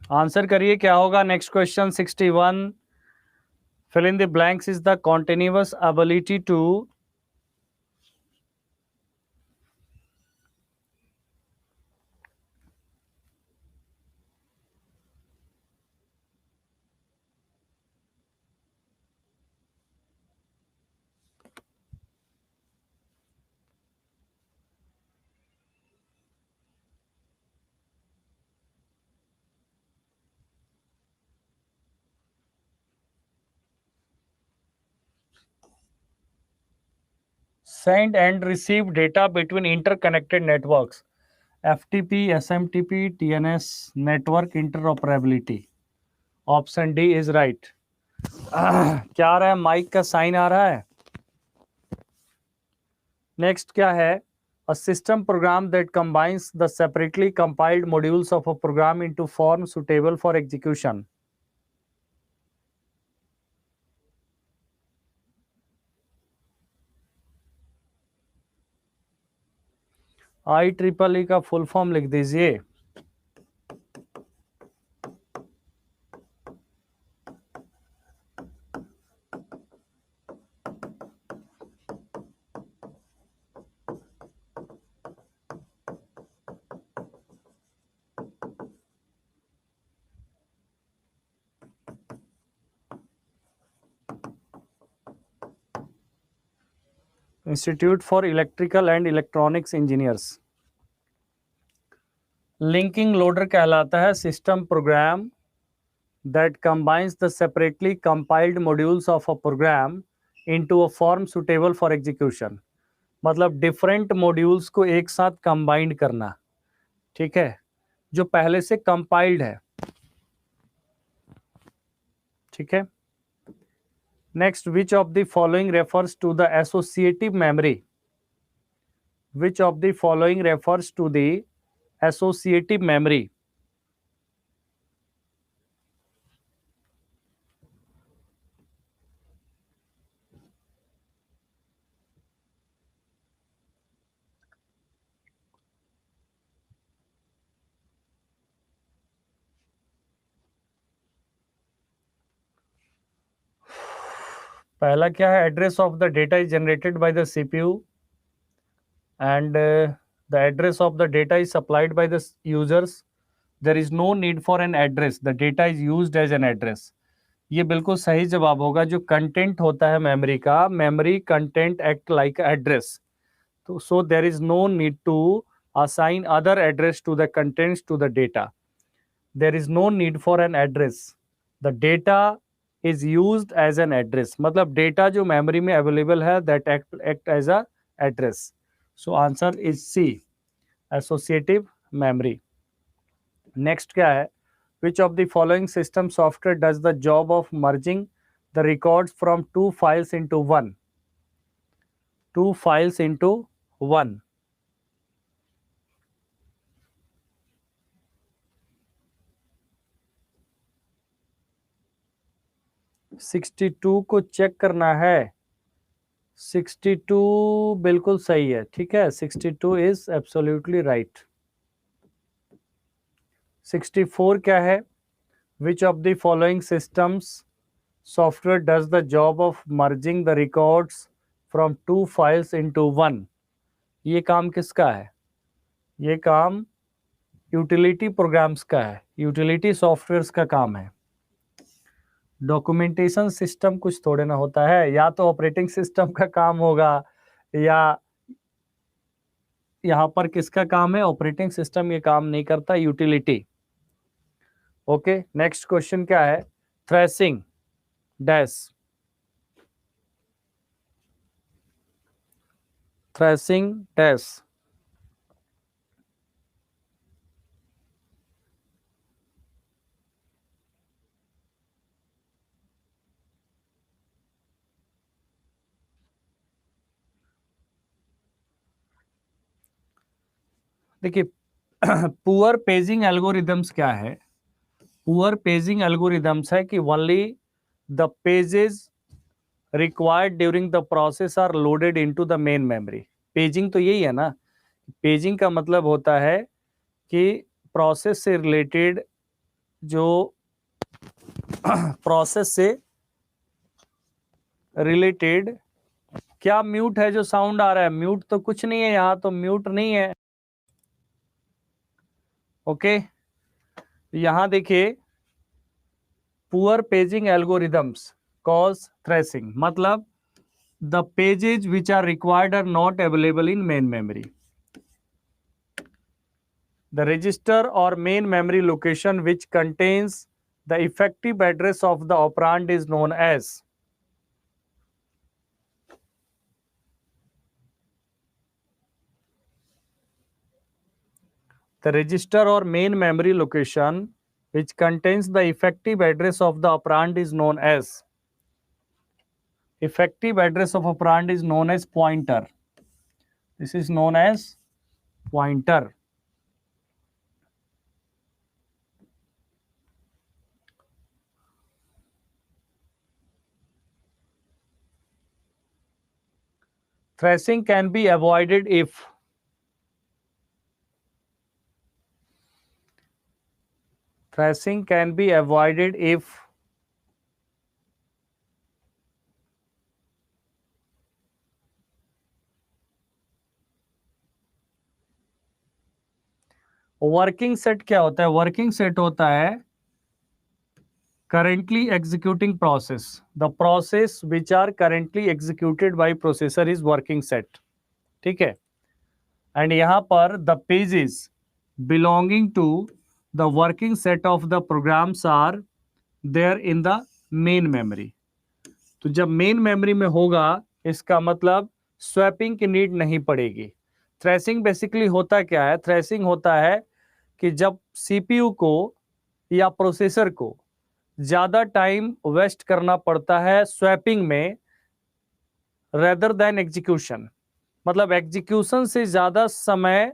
S1: आंसर करिए क्या होगा। Next question 61, fill in the blanks is the continuous ability to send and receive data between interconnected networks, FTP, SMTP, TNS, network interoperability. Option D is right. क्या आ रहा है, माइक का साइन आ रहा है। नेक्स्ट क्या है, a system program that combines the separately compiled modules of a programme into form suitable for execution. IEEE का full form लिख दीजिए। Institute for electrical and electronics engineers. Linking loader कहलाता है system program that combines the separately compiled modules of a program into a form suitable for execution। मतलब different modules को एक साथ combined करना, ठीक है, जो पहले से कंपाइल्ड है। ठीक है। Next, which of the following refers to the associative memory. Which of the following refers to the associative memory. पहला क्या है, address of the data is generated by the CPU and the address of the data is supplied by the users. There is no need for an address, the data is used as an address. ये बिल्कुल सही जवाब होगा। जो content होता है memory का, memory content act like address, तो so there is no need to assign other address to the contents to the data. There is no need for an address. The data is used as an address. मतलब data जो memory में available है that act as a address. So answer is C, associative memory. Next क्या है, which of the following system software does the job of merging the records from two files into one? Two files into one. 62 को check करना है। 62 बिल्कुल सही है, ठीक है। 62 इज एब्सोल्युटली राइट। 64 क्या है, which of the following systems software does the job of merging the records from two files into one. ये काम किसका है, ये काम यूटिलिटी प्रोग्राम्स का है, यूटिलिटी सॉफ्टवेयर्स का काम है। डॉक्यूमेंटेशन सिस्टम कुछ थोड़े ना होता है, या तो ऑपरेटिंग सिस्टम का काम होगा, या यहां पर किसका काम है, ऑपरेटिंग सिस्टम ये काम नहीं करता, यूटिलिटी। ओके, नेक्स्ट क्वेश्चन क्या है, थ्रेसिंग डैश। Thrashing dash. देखिए, पुअर पेजिंग एल्गोरिदम्स क्या है, पुअर पेजिंग एल्गोरिदम्स है कि only the pages required during the process are loaded into the main memory. Paging तो यही है ना, पेजिंग का मतलब होता है कि प्रोसेस से रिलेटेड जो प्रोसेस से रिलेटेड, क्या म्यूट है जो साउंड आ रहा है? म्यूट तो कुछ नहीं है, यहां तो म्यूट नहीं है। ओके, यहां देखिए, poor paging algorithms cause thrashing, मतलब the pages which are required are not available in main memory. The register or main memory location which contains the effective address of the operand is known as. The register or main memory location which contains the effective address of the operand is known as. Effective address of operand is known as pointer. This is known as pointer. Thrashing can be avoided if working set क्या होता है? Working set होता है currently executing process. The process which are currently executed by processor is working set. ठीक है, and यहां पर the pages belonging to the working set of the programs are there in the main memory. तो जब main memory में होगा, इसका मतलब स्वैपिंग की नीड नहीं पड़ेगी। थ्रेसिंग बेसिकली होता क्या है? थ्रेसिंग होता है कि जब सीपीयू को या प्रोसेसर को ज्यादा टाइम वेस्ट करना पड़ता है स्वैपिंग में रेदर देन एग्जीक्यूशन, मतलब एग्जीक्यूशन से ज्यादा समय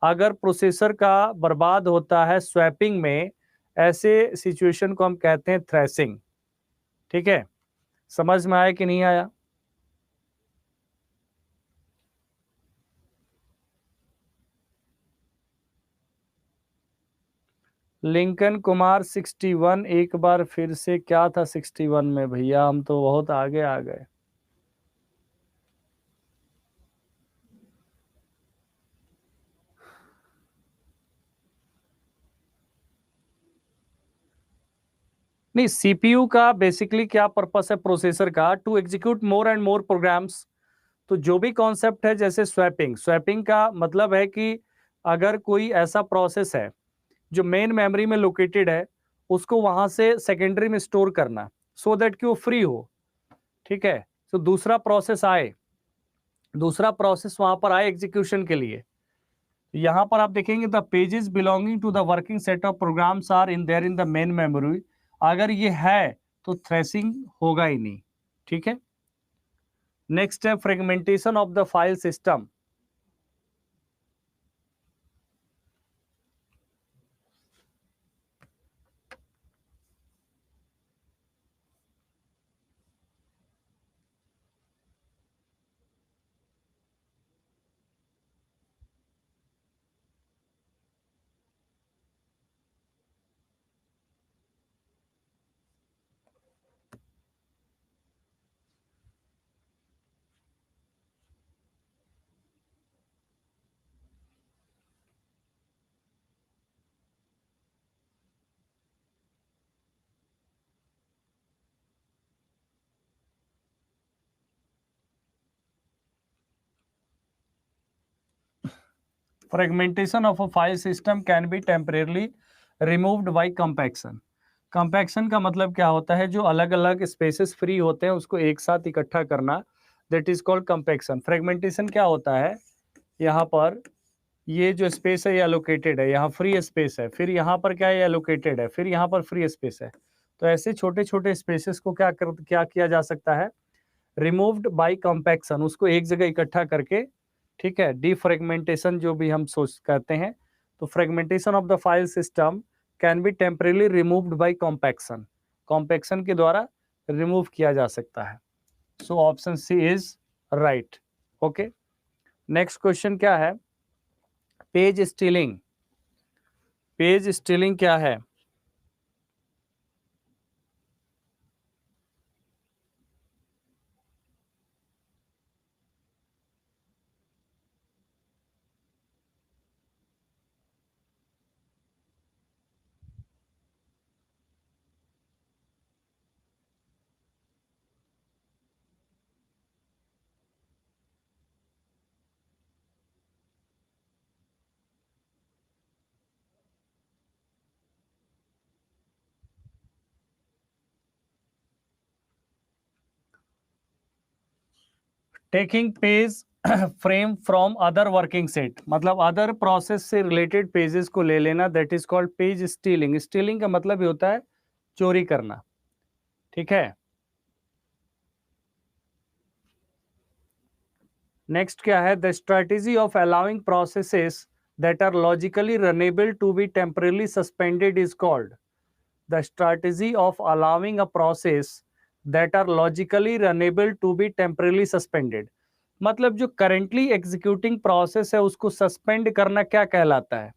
S1: अगर प्रोसेसर का बर्बाद होता है स्वैपिंग में, ऐसे सिचुएशन को हम कहते हैं थ्रेसिंग। ठीक है, समझ में आया कि नहीं आया? लिंकन कुमार 61, एक बार फिर से क्या था 61 में? भैया हम तो बहुत आगे आ गए। नहीं, सीपीयू का बेसिकली क्या पर्पस है प्रोसेसर का? To execute more and more programs. तो जो भी कॉन्सेप्ट है, जैसे स्वैपिंग, स्वैपिंग का मतलब है कि अगर कोई ऐसा प्रोसेस है जो मेन मेमोरी में लोकेटेड है, उसको वहां से सेकेंडरी में स्टोर करना, सो दैट कि वो फ्री हो। ठीक है, तो दूसरा प्रोसेस वहां पर आए एग्जीक्यूशन के लिए। यहां पर आप देखेंगे the pages belonging to the working set of programs are in there in the main memory. अगर ये है तो थ्रेसिंग होगा ही नहीं। ठीक है, नेक्स्ट है fragmentation of the file system. Fragmentation of a file system can be temporarily removed by compaction. Compaction का मतलब क्या होता है? जो अलग अलग स्पेसेस फ्री होते हैं उसको एक साथ इकट्ठा करना, that is called compaction. Fragmentation क्या होता है? यहाँ पर ये जो स्पेस है ये एलोकेटेड है, यहाँ फ्री स्पेस है, फिर यहाँ पर क्या है एलोकेटेड है, फिर यहाँ पर फ्री स्पेस है। तो ऐसे छोटे छोटे स्पेसेस को क्या किया जा सकता है? रिमूव्ड बाय कंपैक्शन, उसको एक जगह इकट्ठा करके। ठीक है, डीफ्रेगमेंटेशन जो भी हम सोच करते हैं। तो fragmentation of the file system can be temporarily removed by compaction, compaction के द्वारा रिमूव किया जा सकता है। So option C is right. Okay, next question क्या है? Page stealing. पेज स्टीलिंग क्या है? Taking page frame from other working set, मतलब अदर प्रोसेस से रिलेटेड पेजेस को ले लेना, that is called page stealing. Stealing का मतलब ये होता है चोरी करना, ठीक है। नेक्स्ट क्या है, the strategy of allowing processes that are logically runnable to be temporarily suspended is called, the strategy of allowing a process that are logically runnable to be temporarily suspended, मतलब जो करेंटली एग्जीक्यूटिंग प्रोसेस है उसको suspend करना क्या कहलाता है,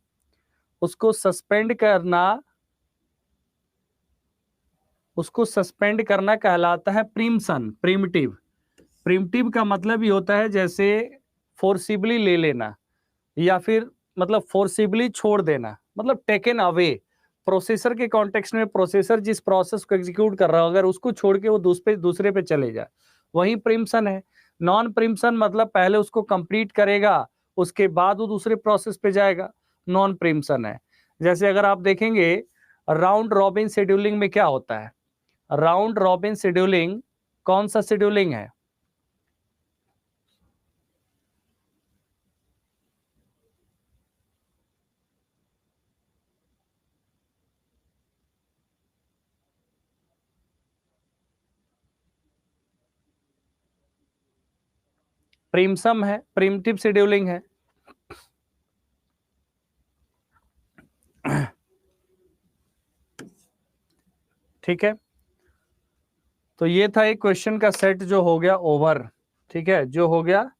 S1: उसको suspend करना, उसको सस्पेंड करना कहलाता है प्रीम्पशन, प्रिमिटिव। प्रिमिटिव का मतलब ये होता है जैसे फोर्सिबली ले लेना, या फिर मतलब फोर्सिबली छोड़ देना, मतलब टेकन अवे। प्रोसेसर के कॉन्टेक्स्ट में प्रोसेसर जिस प्रोसेस को एग्जीक्यूट कर रहा हो अगर उसको छोड़ के वो दूसरे पे चले जाए, वही प्रिम्पशन है। नॉन प्रिम्पशन मतलब पहले उसको कंप्लीट करेगा उसके बाद वो दूसरे प्रोसेस पे जाएगा, नॉन प्रिम्पशन है। जैसे अगर आप देखेंगे राउंड रॉबिन शेड्यूलिंग में क्या होता है, राउंड रॉबिन शेड्यूलिंग कौन सा शेड्यूलिंग है, प्रिम्सम है, प्रिमिटिव शेड्यूलिंग है। ठीक है, तो ये था एक क्वेश्चन का सेट जो हो गया ओवर, ठीक है, जो हो गया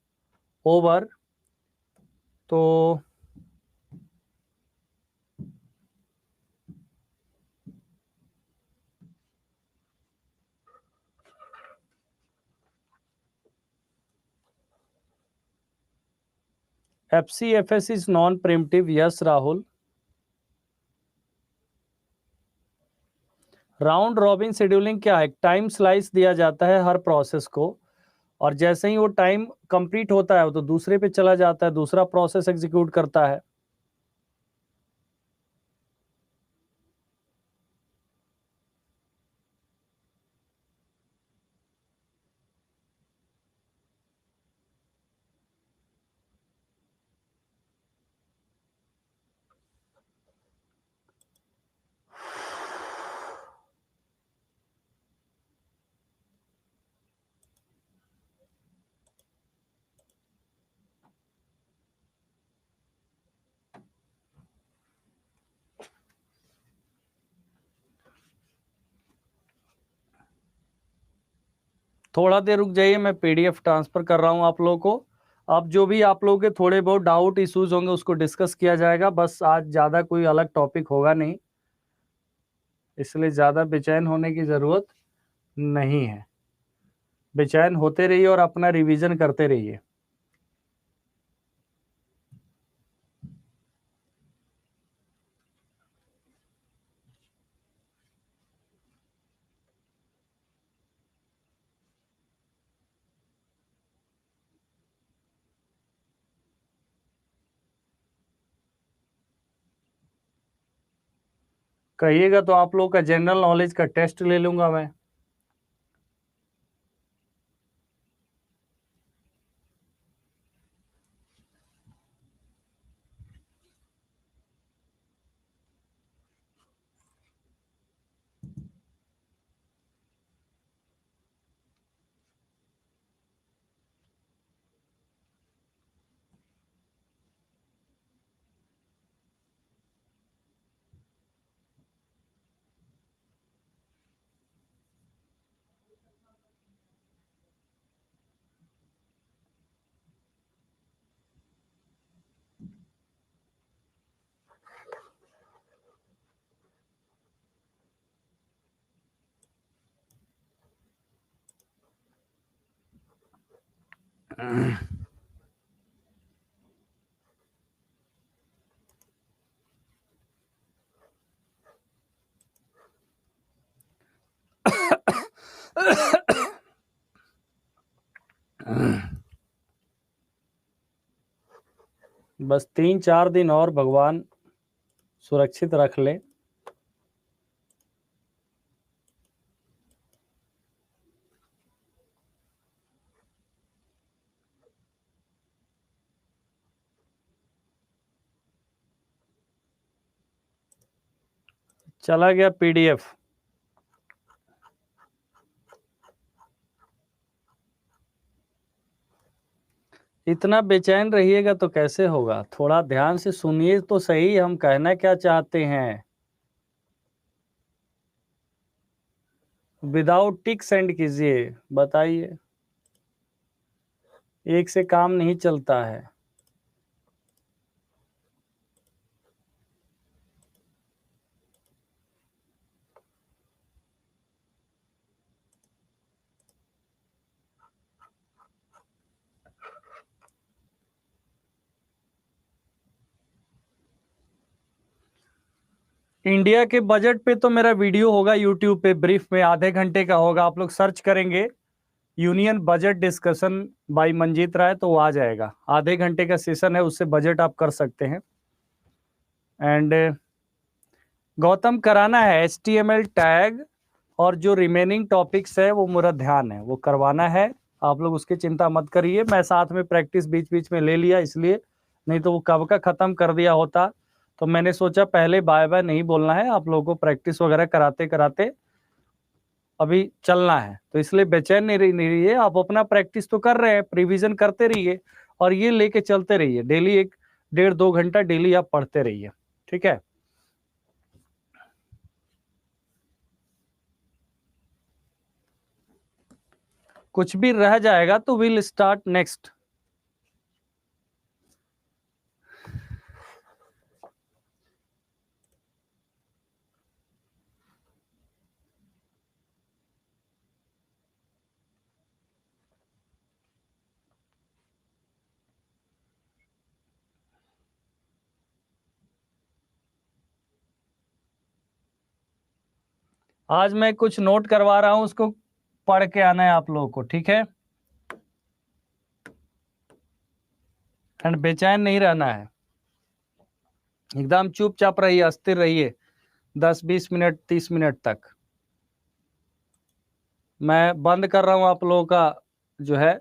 S1: ओवर। तो FCFS is non primitive, yes Rahul. Round robin scheduling क्या है, टाइम स्लाइस दिया जाता है हर प्रोसेस को, और जैसे ही वो टाइम कंप्लीट होता है वो तो दूसरे पे चला जाता है, दूसरा प्रोसेस एग्जीक्यूट करता है। थोड़ा देर रुक जाइए, मैं PDF ट्रांसफर कर रहा हूं आप लोगों को। अब जो भी आप लोगों के थोड़े बहुत डाउट इश्यूज होंगे उसको डिस्कस किया जाएगा, बस आज ज़्यादा कोई अलग टॉपिक होगा नहीं, इसलिए ज़्यादा बेचैन होने की ज़रूरत नहीं है। बेचैन होते रहिए और अपना रिवीजन करते रहिए। कहिएगा तो आप लोग का जनरल नॉलेज का टेस्ट ले लूंगा मैं। बस 3-4 दिन और भगवान सुरक्षित रख ले। चला गया पीडीएफ। इतना बेचैन रहिएगा तो कैसे होगा, थोड़ा ध्यान से सुनिए तो सही हम कहना क्या चाहते हैं। विदाउट टिक सेंड कीजिए, बताइए। एक से काम नहीं चलता है। इंडिया के बजट पे तो मेरा वीडियो होगा यूट्यूब पे, ब्रीफ में आधे घंटे का होगा। आप लोग सर्च करेंगे union budget discussion by Manjeet Rai तो वो आ जाएगा। आधे घंटे का सेशन है, उससे बजट आप कर सकते हैं। एंड गौतम कराना है HTML टैग, और जो रिमेनिंग टॉपिक्स है वो मेरा ध्यान है वो करवाना है। आप लोग उसकी चिंता मत करिए, मैं साथ में प्रैक्टिस बीच बीच में ले लिया इसलिए, नहीं तो वो कब का खत्म कर दिया होता। तो मैंने सोचा पहले बाय बाय नहीं बोलना है, आप लोगों को प्रैक्टिस वगैरह कराते कराते अभी चलना है, तो इसलिए बेचैन नहीं रहिए। आप अपना प्रैक्टिस तो कर रहे हैं, प्रिवीजन करते रहिए और ये लेके चलते रहिए। डेली 1-1.5 घंटा डेली आप पढ़ते रहिए, ठीक है। कुछ भी रह जाएगा तो विल स्टार्ट नेक्स्ट। आज मैं कुछ नोट करवा रहा हूं, उसको पढ़ के आना है आप लोगों को, ठीक है। एंड बेचैन नहीं रहना है, एकदम चुपचाप रहिए, अस्थिर रहिए 10-20 मिनट 30 मिनट तक। मैं बंद कर रहा हूं आप लोगों का जो है।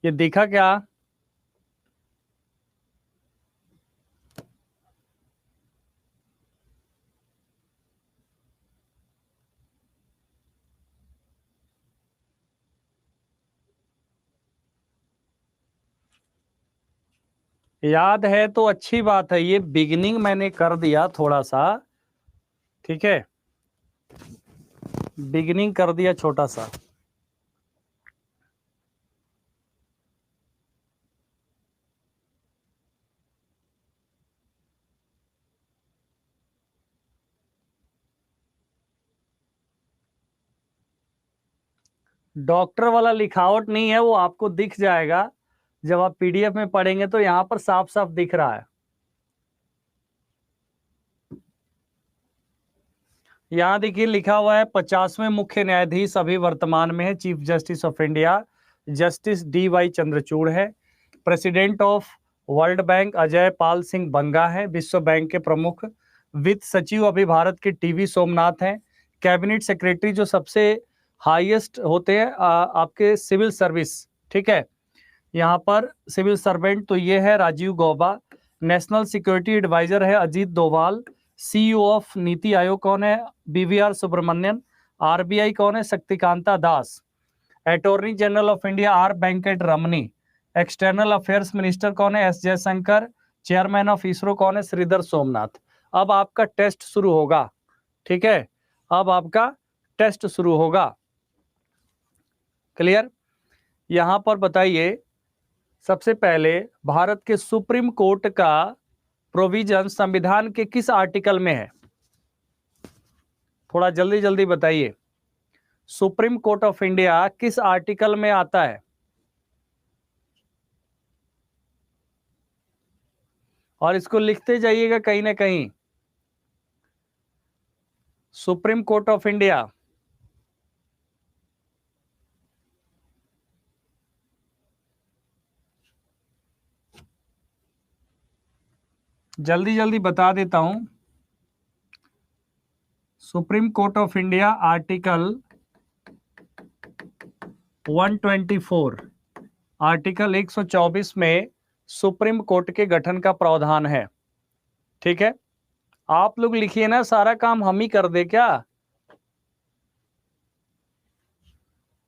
S1: ये दिखा क्या? याद है तो अच्छी बात है, ये बिगिनिंग मैंने कर दिया थोड़ा सा, ठीक है, बिगिनिंग कर दिया छोटा सा। डॉक्टर वाला लिखावट नहीं है, वो आपको दिख जाएगा जब आप पीडीएफ में पढ़ेंगे, तो यहां पर साफ साफ दिख रहा है। यहां देखिए लिखा हुआ है 50वें मुख्य न्यायाधीश अभी वर्तमान में है, chief justice of India justice D Y Chandrachud है। President of world bank Ajay Pal Singh Banga है। विश्व बैंक के प्रमुख वित्त सचिव अभी भारत के टीवी सोमनाथ हैं। कैबिनेट सेक्रेटरी जो सबसे हाईएस्ट होते हैं आपके सिविल सर्विस, ठीक है, यहाँ पर सिविल सर्वेंट तो ये है Rajiv Gauba. National security adviser है अजीत डोभाल। सीईओ ऑफ नीति आयोग कौन है? बीवीआर सुब्रमण्यन। आरबीआई कौन है? Shaktikanta Das. Attorney general of India R Venkat Ramani. External affairs minister कौन है? S Jaishankar. Chairman of ISRO कौन है? श्रीधर सोमनाथ। अब आपका टेस्ट शुरू होगा, ठीक है, अब आपका टेस्ट शुरू होगा। क्लियर? यहां पर बताइए, सबसे पहले भारत के सुप्रीम कोर्ट का प्रोविजन संविधान के किस आर्टिकल में है? थोड़ा जल्दी जल्दी बताइए, सुप्रीम कोर्ट ऑफ इंडिया किस आर्टिकल में आता है? और इसको लिखते जाइएगा कहीं ना कहीं, सुप्रीम कोर्ट ऑफ इंडिया। जल्दी जल्दी बता देता हूं, supreme court of India article 124, article 124 में सुप्रीम कोर्ट के गठन का प्रावधान है, ठीक है। आप लोग लिखिए ना, सारा काम हम ही कर दे क्या?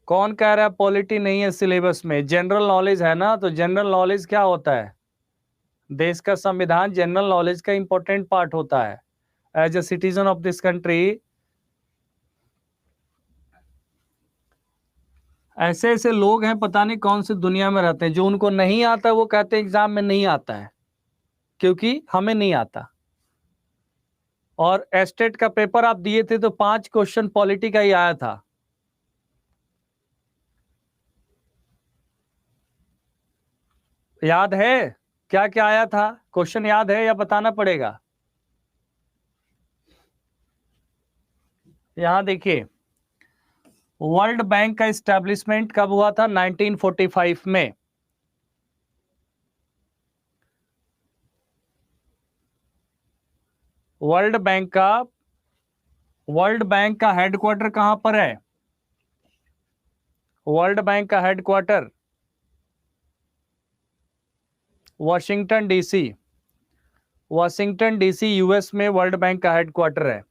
S1: कौन कह रहा है पॉलिटी नहीं है सिलेबस में? जनरल नॉलेज है ना, तो जनरल नॉलेज क्या होता है? देश का संविधान जनरल नॉलेज का इंपॉर्टेंट पार्ट होता है। As a citizen of this country, ऐसे ऐसे लोग हैं पता नहीं कौन सी दुनिया में रहते हैं, जो उनको नहीं आता वो कहते हैं एग्जाम में नहीं आता है, क्योंकि हमें नहीं आता। और एस्टेट का पेपर आप दिए थे तो 5 क्वेश्चन पॉलिटी का ही आया था। याद है क्या क्या आया था? क्वेश्चन याद है या बताना पड़ेगा? यहां देखिए, वर्ल्ड बैंक का इस्टेब्लिशमेंट कब हुआ था? 1945 में। वर्ल्ड बैंक का हेडक्वार्टर कहां पर है? वर्ल्ड बैंक का headquarter Washington DC. Washington DC US में वर्ल्ड बैंक का हेडक्वार्टर है।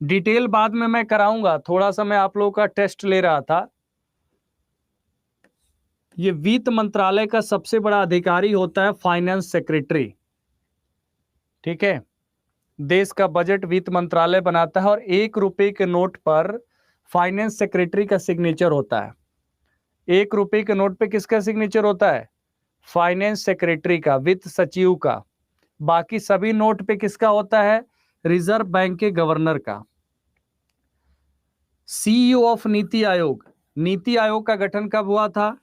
S1: डिटेल बाद में मैं कराऊंगा, थोड़ा सा मैं आप लोगों का टेस्ट ले रहा था। ये वित्त मंत्रालय का सबसे बड़ा अधिकारी होता है फाइनेंस सेक्रेटरी, ठीक है। देश का बजट वित्त मंत्रालय बनाता है और 1 रुपए के नोट पर फाइनेंस सेक्रेटरी का सिग्नेचर होता है। 1 रुपए के नोट पे किसका सिग्नेचर होता है? फाइनेंस सेक्रेटरी का, वित्त सचिव का। बाकी सभी नोट पे किसका होता है? रिजर्व बैंक के गवर्नर का। CEO of NITI Aayog. नीति आयोग का गठन कब हुआ था?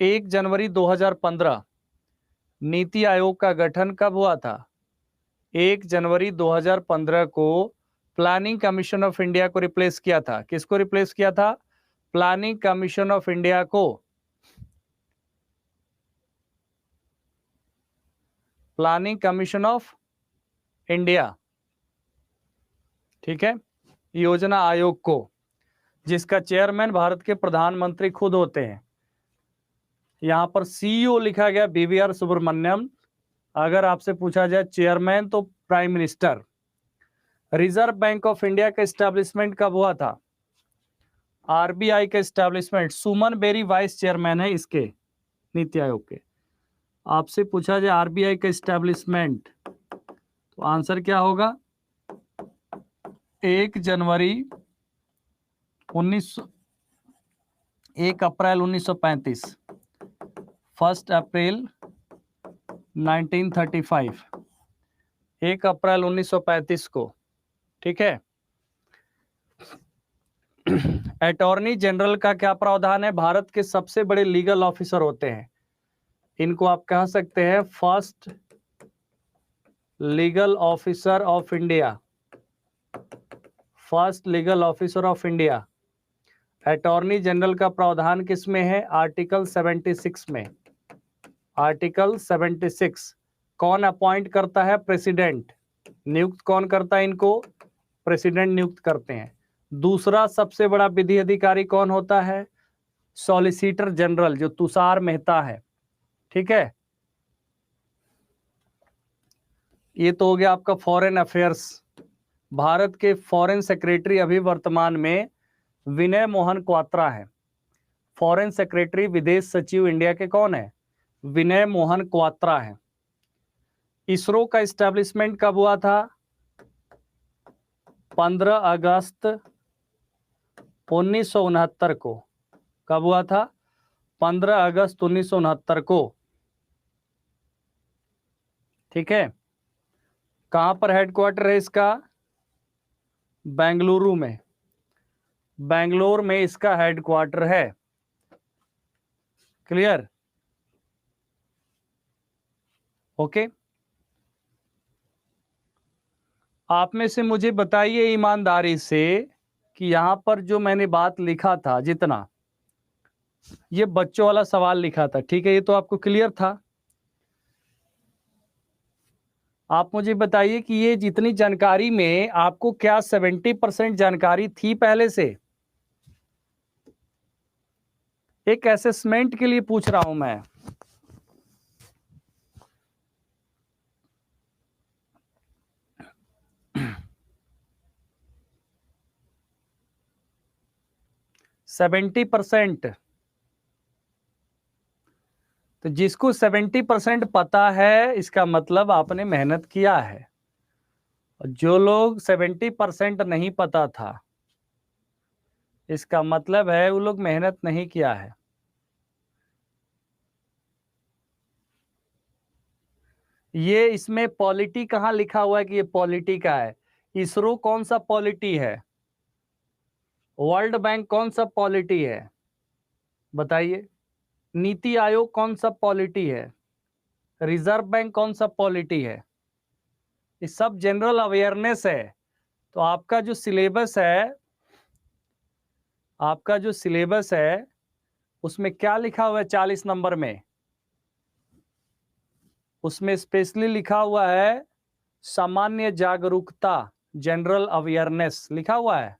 S1: 1 जनवरी 2015। नीति आयोग का गठन कब हुआ था? 1 जनवरी 2015 को प्लानिंग कमीशन ऑफ इंडिया को रिप्लेस किया था। किसको रिप्लेस किया था? प्लानिंग कमीशन ऑफ इंडिया को। प्लानिंग कमीशन ऑफ इंडिया, ठीक है, योजना आयोग को। जिसका चेयरमैन भारत के प्रधानमंत्री खुद होते हैं। यहां पर सीईओ लिखा गया बीवीआर सुब्रमण्यम। अगर आपसे पूछा जाए चेयरमैन तो prime minister. Reserve bank of India का एस्टेब्लिशमेंट कब हुआ था? आरबीआई का एस्टेब्लिशमेंट, सुमन बेरी वाइस चेयरमैन है इसके, नीति आयोग के। आपसे पूछा जाए आरबीआई का एस्टेब्लिशमेंट तो आंसर क्या होगा? 1 अप्रैल 1935, 1 अप्रैल 1935, 1 अप्रैल 1935 को। ठीक है। अटॉर्नी जनरल का क्या प्रावधान है? भारत के सबसे बड़े लीगल ऑफिसर होते हैं, इनको आप कह सकते हैं first legal officer of India, first legal officer of India. Attorney general का प्रावधान किस में है? आर्टिकल 76 में। आर्टिकल 76। कौन अपॉइंट करता है? प्रेसिडेंट। नियुक्त कौन करता है इनको? प्रेसिडेंट नियुक्त करते हैं। दूसरा सबसे बड़ा विधि अधिकारी कौन होता है? सॉलिसिटर जनरल, जो तुषार मेहता है। ठीक है, ये तो हो गया आपका फॉरेन अफेयर्स। भारत के फॉरेन सेक्रेटरी अभी वर्तमान में विनय मोहन क्वात्रा है। फॉरेन सेक्रेटरी, विदेश सचिव इंडिया के कौन है? विनय मोहन क्वात्रा है। इसरो का एस्टेब्लिशमेंट कब हुआ था? 15 अगस्त 1969 को। कब हुआ था? 15 अगस्त 1969 को। ठीक है। कहां पर हेडक्वार्टर है इसका? बेंगलुरु में। बेंगलोर में इसका हेडक्वार्टर है। क्लियर? ओके। आप में से मुझे बताइए ईमानदारी से कि यहां पर जो मैंने बात लिखा था, जितना ये बच्चों वाला सवाल लिखा था, ठीक है, ये तो आपको क्लियर था। आप मुझे बताइए कि ये जितनी जानकारी में आपको क्या 70% जानकारी थी पहले से? एक असेसमेंट के लिए पूछ रहा हूं मैं। Seventy percent. तो जिसको 70% पता है, इसका मतलब आपने मेहनत किया है। और जो लोग 70% नहीं पता था, इसका मतलब है वो लोग मेहनत नहीं किया है। ये इसमें पॉलिटी कहाँ लिखा हुआ है कि ये पॉलिटी का है? इसरो कौन सा पॉलिटी है? वर्ल्ड बैंक कौन सा पॉलिटी है? बताइए। नीति आयोग कौन सा पॉलिटी है? रिजर्व बैंक कौन सा पॉलिटी है? ये सब जनरल अवेयरनेस है। तो आपका जो सिलेबस है, आपका जो सिलेबस है उसमें क्या लिखा हुआ है 40 नंबर में? उसमें स्पेशली लिखा हुआ है सामान्य जागरूकता, जनरल अवेयरनेस लिखा हुआ है।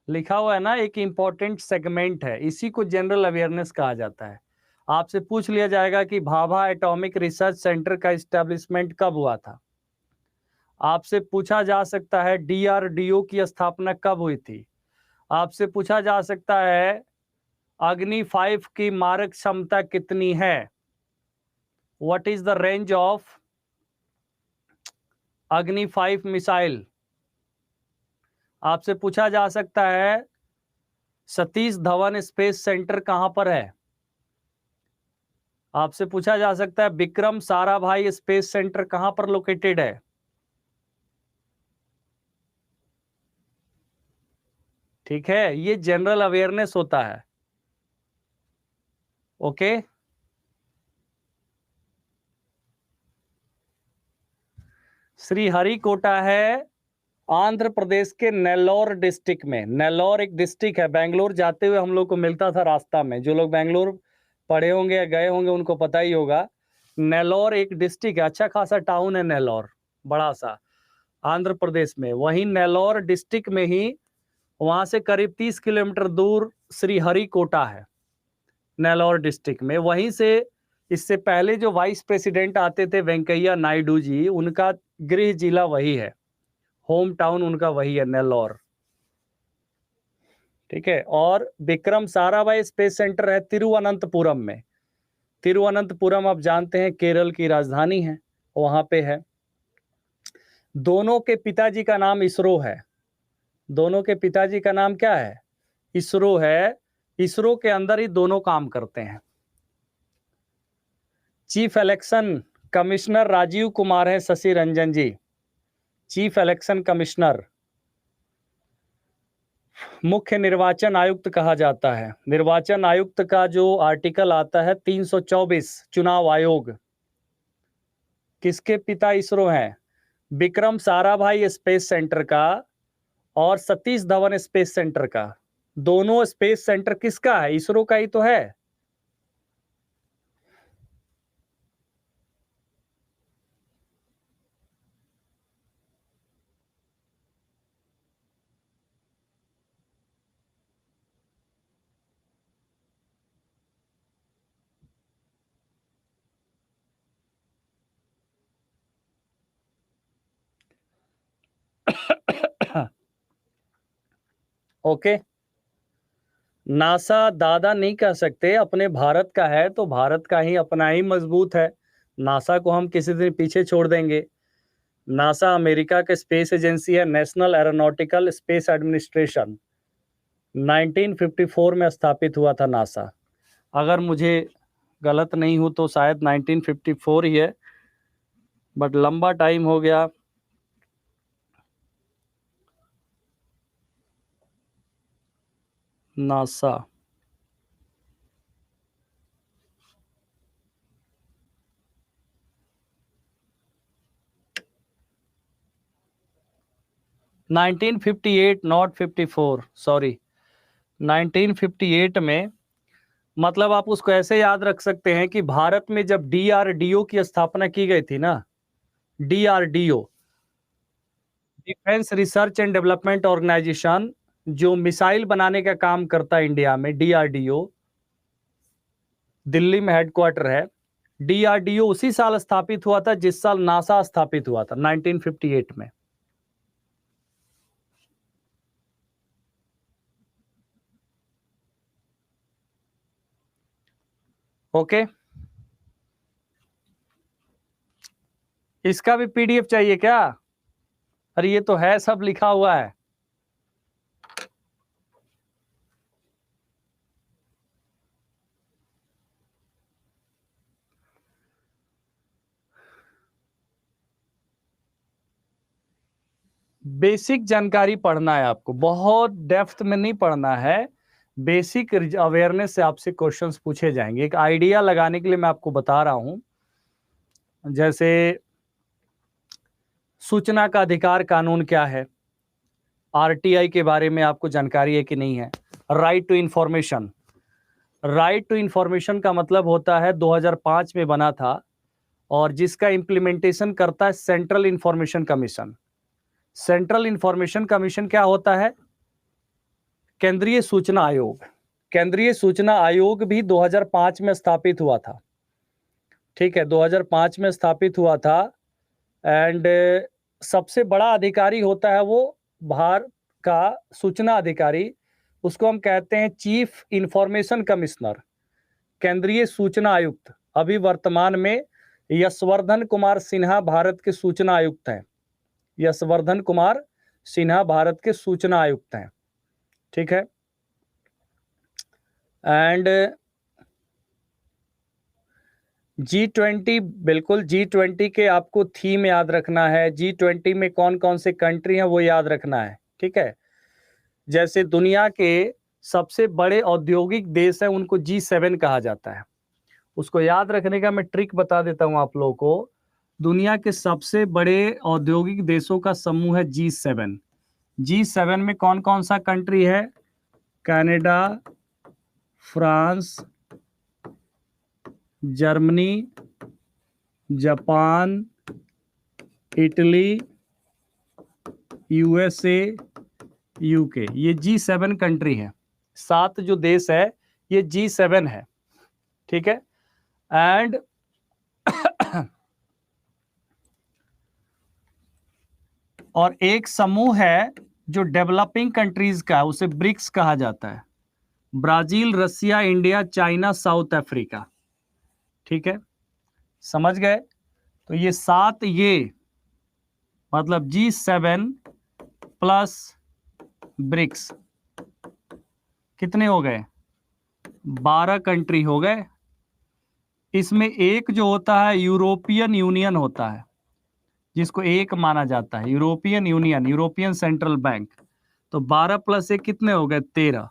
S1: लिखा हुआ है ना, एक इंपॉर्टेंट सेगमेंट है, इसी को जनरल अवेयरनेस कहा जाता है। आपसे पूछ लिया जाएगा कि भाभा एटॉमिक रिसर्च सेंटर का एस्टेब्लिशमेंट कब हुआ था? आपसे पूछा जा सकता है डीआरडीओ की स्थापना कब हुई थी? आपसे पूछा जा सकता है अग्नि 5 की मारक क्षमता कितनी है? What is the range of अग्नि 5 मिसाइल? आपसे पूछा जा सकता है सतीश धवन स्पेस सेंटर कहां पर है? आपसे पूछा जा सकता है विक्रम साराभाई स्पेस सेंटर कहां पर लोकेटेड है? ठीक है, ये जनरल अवेयरनेस होता है। ओके। श्रीहरिकोटा है आंध्र प्रदेश के नेल्लोर डिस्ट्रिक्ट में। नेल्लोर एक डिस्ट्रिक्ट है, बेंगलोर जाते हुए हम लोग को मिलता था रास्ता में। जो लोग बेंगलोर पढ़े होंगे या गए होंगे उनको पता ही होगा। नेल्लौर एक डिस्ट्रिक्ट है, अच्छा खासा टाउन है नेल्लौर, बड़ा सा, आंध्र प्रदेश में। वहीं नेल्लौर डिस्ट्रिक्ट में ही वहां से करीब 30 किलोमीटर दूर श्रीहरिकोटा है, नेल्लौर डिस्ट्रिक्ट में। वहीं से इससे पहले जो वाइस प्रेसिडेंट आते थे वेंकैया नायडू जी, उनका गृह जिला वही है, होम टाउन उनका वही है, नेल्लौर। ठीक है। और विक्रम साराभाई स्पेस सेंटर है तिरुवनंतपुरम में। तिरुवनंतपुरम आप जानते हैं केरल की राजधानी है, वहां पे है। दोनों के पिताजी का नाम इसरो है। दोनों के पिताजी का नाम क्या है? इसरो है। इसरो के अंदर ही दोनों काम करते हैं। Chief election commissioner Rajiv Kumar है, Shashi Ranjan ji, chief election commissioner. मुख्य निर्वाचन आयुक्त कहा जाता है। निर्वाचन आयुक्त का जो आर्टिकल आता है 324, चुनाव आयोग, किसके पिता इसरो हैं? विक्रम साराभाई स्पेस सेंटर का और सतीश धवन स्पेस सेंटर का। दोनों स्पेस सेंटर किसका है? इसरो का ही तो है। ओके। नासा दादा नहीं कह सकते, अपने भारत का है तो भारत का ही अपना ही मजबूत है। नासा को हम किसी दिन पीछे छोड़ देंगे? नासा अमेरिका के स्पेस एजेंसी है, नेशनल एरोनॉटिकल स्पेस एडमिनिस्ट्रेशन। 1954 में स्थापित हुआ था नासा। अगर मुझे गलत नहीं हूं तो शायद 1954 ही है, बट लंबा टाइम हो गया। नासा 1958, नॉट 54, सॉरी, 1958 में। मतलब आप उसको ऐसे याद रख सकते हैं कि भारत में जब डीआरडीओ की स्थापना की गई थी ना, DRDO, defence research and development organisation, जो मिसाइल बनाने का काम करता है इंडिया में, डीआरडीओ, दिल्ली में हेडक्वार्टर है। डीआरडीओ उसी साल स्थापित हुआ था जिस साल नासा स्थापित हुआ था, 1958 में। ओके। इसका भी पीडीएफ चाहिए क्या? अरे ये तो है, सब लिखा हुआ है। बेसिक जानकारी पढ़ना है आपको, बहुत डेप्थ में नहीं पढ़ना है। बेसिक अवेयरनेस से आपसे क्वेश्चंस पूछे जाएंगे। एक आइडिया लगाने के लिए मैं आपको बता रहा हूं। जैसे सूचना का अधिकार कानून क्या है, आरटीआई के बारे में आपको जानकारी है कि नहीं है? Right to information. Right to information का मतलब होता है 2005 में बना था, और जिसका इंप्लीमेंटेशन करता है central information commission. Central information commission क्या होता है? केंद्रीय सूचना आयोग। केंद्रीय सूचना आयोग भी 2005 में स्थापित हुआ था। ठीक है, 2005 में स्थापित हुआ था। एंड सबसे बड़ा अधिकारी होता है वो भारत का सूचना अधिकारी, उसको हम कहते हैं चीफ इंफॉर्मेशन कमिश्नर, केंद्रीय सूचना आयुक्त। अभी वर्तमान में यशवर्धन कुमार सिन्हा भारत के सूचना आयुक्त हैं। यशवर्धन कुमार सिन्हा भारत के सूचना आयुक्त हैं। ठीक है। एंड G20, बिल्कुल G20 के आपको थीम याद रखना है। G20 में कौन कौन से कंट्री हैं वो याद रखना है। ठीक है। जैसे दुनिया के सबसे बड़े औद्योगिक देश हैं उनको G7 कहा जाता है। उसको याद रखने का मैं ट्रिक बता देता हूं आप लोगों को। दुनिया के सबसे बड़े औद्योगिक देशों का समूह है G7। G7 में कौन कौन सा कंट्री है? Canada, France, Germany, Japan, Italy, USA, UK, ये G7 कंट्री है। 7 जो देश है ये G7 है, ठीक है। एंड और एक समूह है जो डेवलपिंग कंट्रीज का है, उसे ब्रिक्स कहा जाता है। ब्राजील, रसिया, इंडिया, चाइना, साउथ अफ्रीका, ठीक है, समझ गए। तो ये 7, ये मतलब G7 प्लस ब्रिक्स कितने हो गए? 12 कंट्री हो गए। इसमें एक जो होता है यूरोपियन यूनियन होता है, जिसको एक माना जाता है, European union, European central bank. तो 12 प्लस 1 कितने हो गए? 13।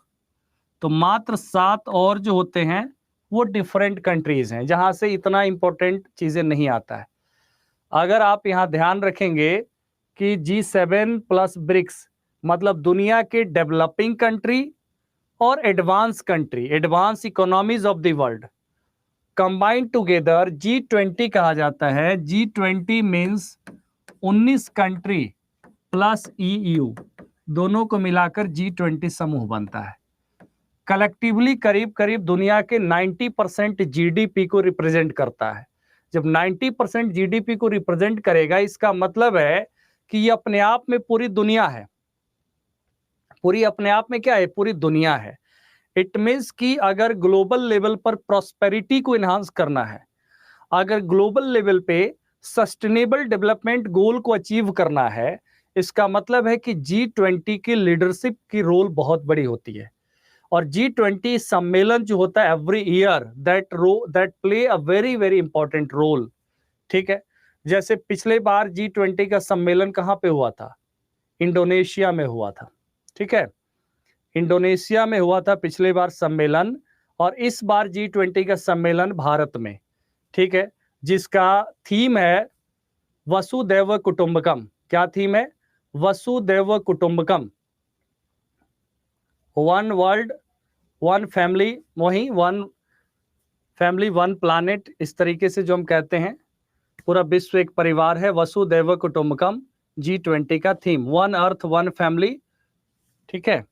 S1: तो मात्र 7 और जो होते हैं वो डिफरेंट कंट्रीज हैं, जहां से इतना इंपॉर्टेंट चीजें नहीं आता है। अगर आप यहां ध्यान रखेंगे कि G7 प्लस ब्रिक्स मतलब दुनिया के डेवलपिंग कंट्री और advance country, advance economies of the world combined together G20 कहा जाता है। G20 means 19 country plus EU, दोनों को मिलाकर G20 समूह बनता है। कलेक्टिवली करीब करीब दुनिया के 90% जीडीपी को रिप्रेजेंट करता है। जब 90% जीडीपी को रिप्रेजेंट करेगा, इसका मतलब है कि ये अपने आप में पूरी दुनिया है। पूरी अपने आप में क्या है? पूरी दुनिया है। इट मीन्स कि अगर ग्लोबल लेवल पर प्रॉस्पेरिटी को इन्हांस करना है, अगर ग्लोबल लेवल पे सस्टेनेबल डेवलपमेंट गोल को अचीव करना है, इसका मतलब है कि G20 की लीडरशिप की रोल बहुत बड़ी होती है। और G20 सम्मेलन जो होता है every year, that play a very very important role, ठीक है। जैसे पिछले बार G20 का सम्मेलन कहां पे हुआ था? इंडोनेशिया में हुआ था, ठीक है। इंडोनेशिया में हुआ था पिछले बार सम्मेलन, और इस बार G20 का सम्मेलन भारत में, ठीक है, जिसका थीम है वसुदैव कुटुंबकम। क्या थीम है? वसुदैव कुटुंबकम, वन वर्ल्ड वन फैमिली, वही वन फैमिली वन प्लानेट, इस तरीके से जो हम कहते हैं पूरा विश्व एक परिवार है, वसुदैव कुटुंबकम G20 का theme, one earth one family, ठीक है।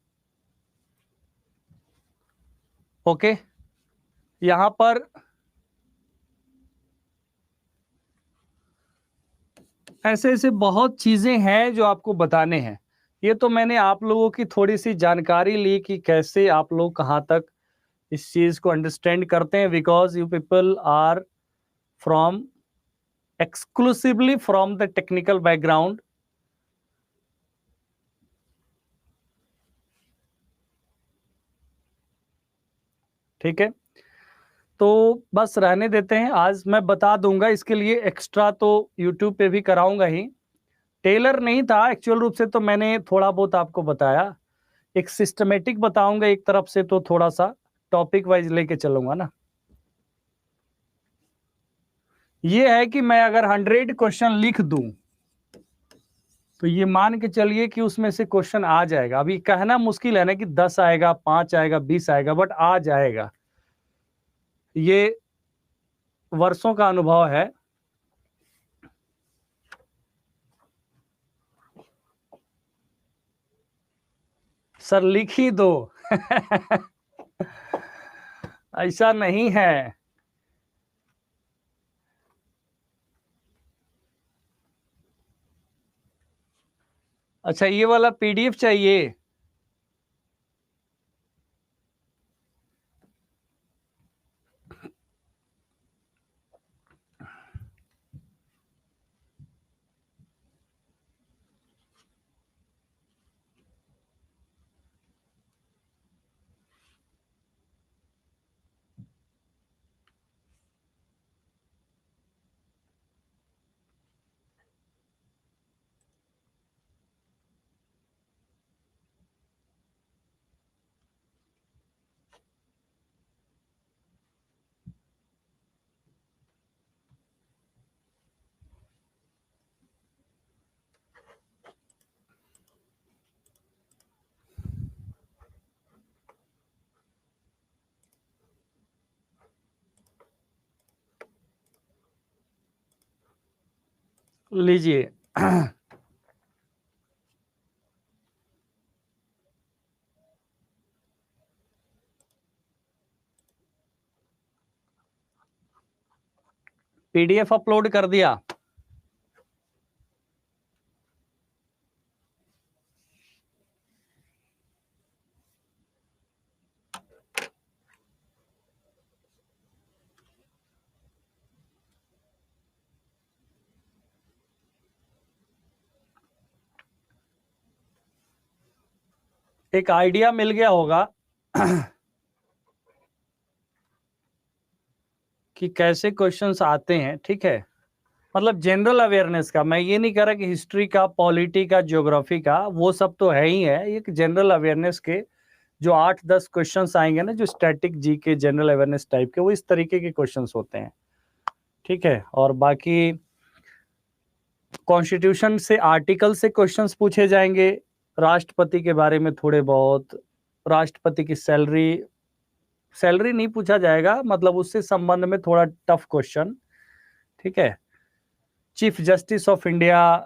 S1: ओके, यहां पर ऐसे ऐसे बहुत चीजें हैं जो आपको बताने हैं। ये तो मैंने आप लोगों की थोड़ी सी जानकारी ली कि कैसे आप लोग कहां तक इस चीज को अंडरस्टैंड करते हैं, because you people are from exclusively from the technical background. ठीक है, तो बस रहने देते हैं। आज मैं बता दूंगा, इसके लिए एक्स्ट्रा तो यूट्यूब पे भी कराऊंगा ही। टेलर नहीं था एक्चुअल रूप से, तो मैंने थोड़ा बहुत आपको बताया। एक सिस्टमेटिक बताऊंगा एक तरफ से, तो थोड़ा सा टॉपिक वाइज लेके चलूंगा ना। ये है कि मैं अगर 100 क्वेश्चन लिख दूं तो ये मान के चलिए कि उसमें से क्वेश्चन आ जाएगा। अभी कहना मुश्किल है ना कि 10 आएगा, 5 आएगा, 20 आएगा, बट आ जाएगा। ये वर्षों का अनुभव है। सर लिख ही दो ऐसा नहीं है। अच्छा, ये वाला PDF चाहिए? लीजिए। पीडीएफ अपलोड कर दिया। एक आइडिया मिल गया होगा कि कैसे क्वेश्चंस आते हैं, ठीक है। मतलब जनरल अवेयरनेस का, मैं ये नहीं कह रहा कि हिस्ट्री का, पॉलिटी का, ज्योग्राफी का, वो सब तो है ही है। एक जनरल अवेयरनेस के जो 8-10 क्वेश्चंस आएंगे ना, जो स्टैटिक जी के, जनरल अवेयरनेस टाइप के, वो इस तरीके के क्वेश्चंस होते हैं, ठीक है। और बाकी कॉन्स्टिट्यूशन से, आर्टिकल से क्वेश्चंस पूछे जाएंगे, राष्ट्रपति के बारे में थोड़े बहुत, राष्ट्रपति की सैलरी, सैलरी नहीं पूछा जाएगा, मतलब उससे संबंध में थोड़ा टफ क्वेश्चन, ठीक है। चीफ जस्टिस ऑफ इंडिया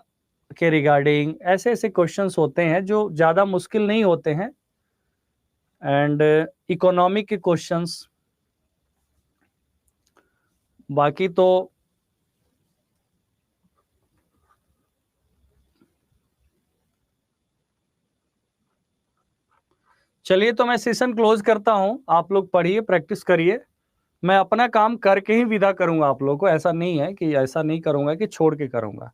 S1: के रिगार्डिंग ऐसे ऐसे क्वेश्चंस होते हैं जो ज्यादा मुश्किल नहीं होते हैं। एंड इकोनॉमिक के क्वेश्चंस, बाकी तो चलिए, तो मैं सेशन क्लोज करता हूं। आप लोग पढ़िए, प्रैक्टिस करिए। मैं अपना काम करके ही विदा करूंगा आप लोगों को, ऐसा नहीं है कि, ऐसा नहीं करूंगा कि छोड़ के करूंगा।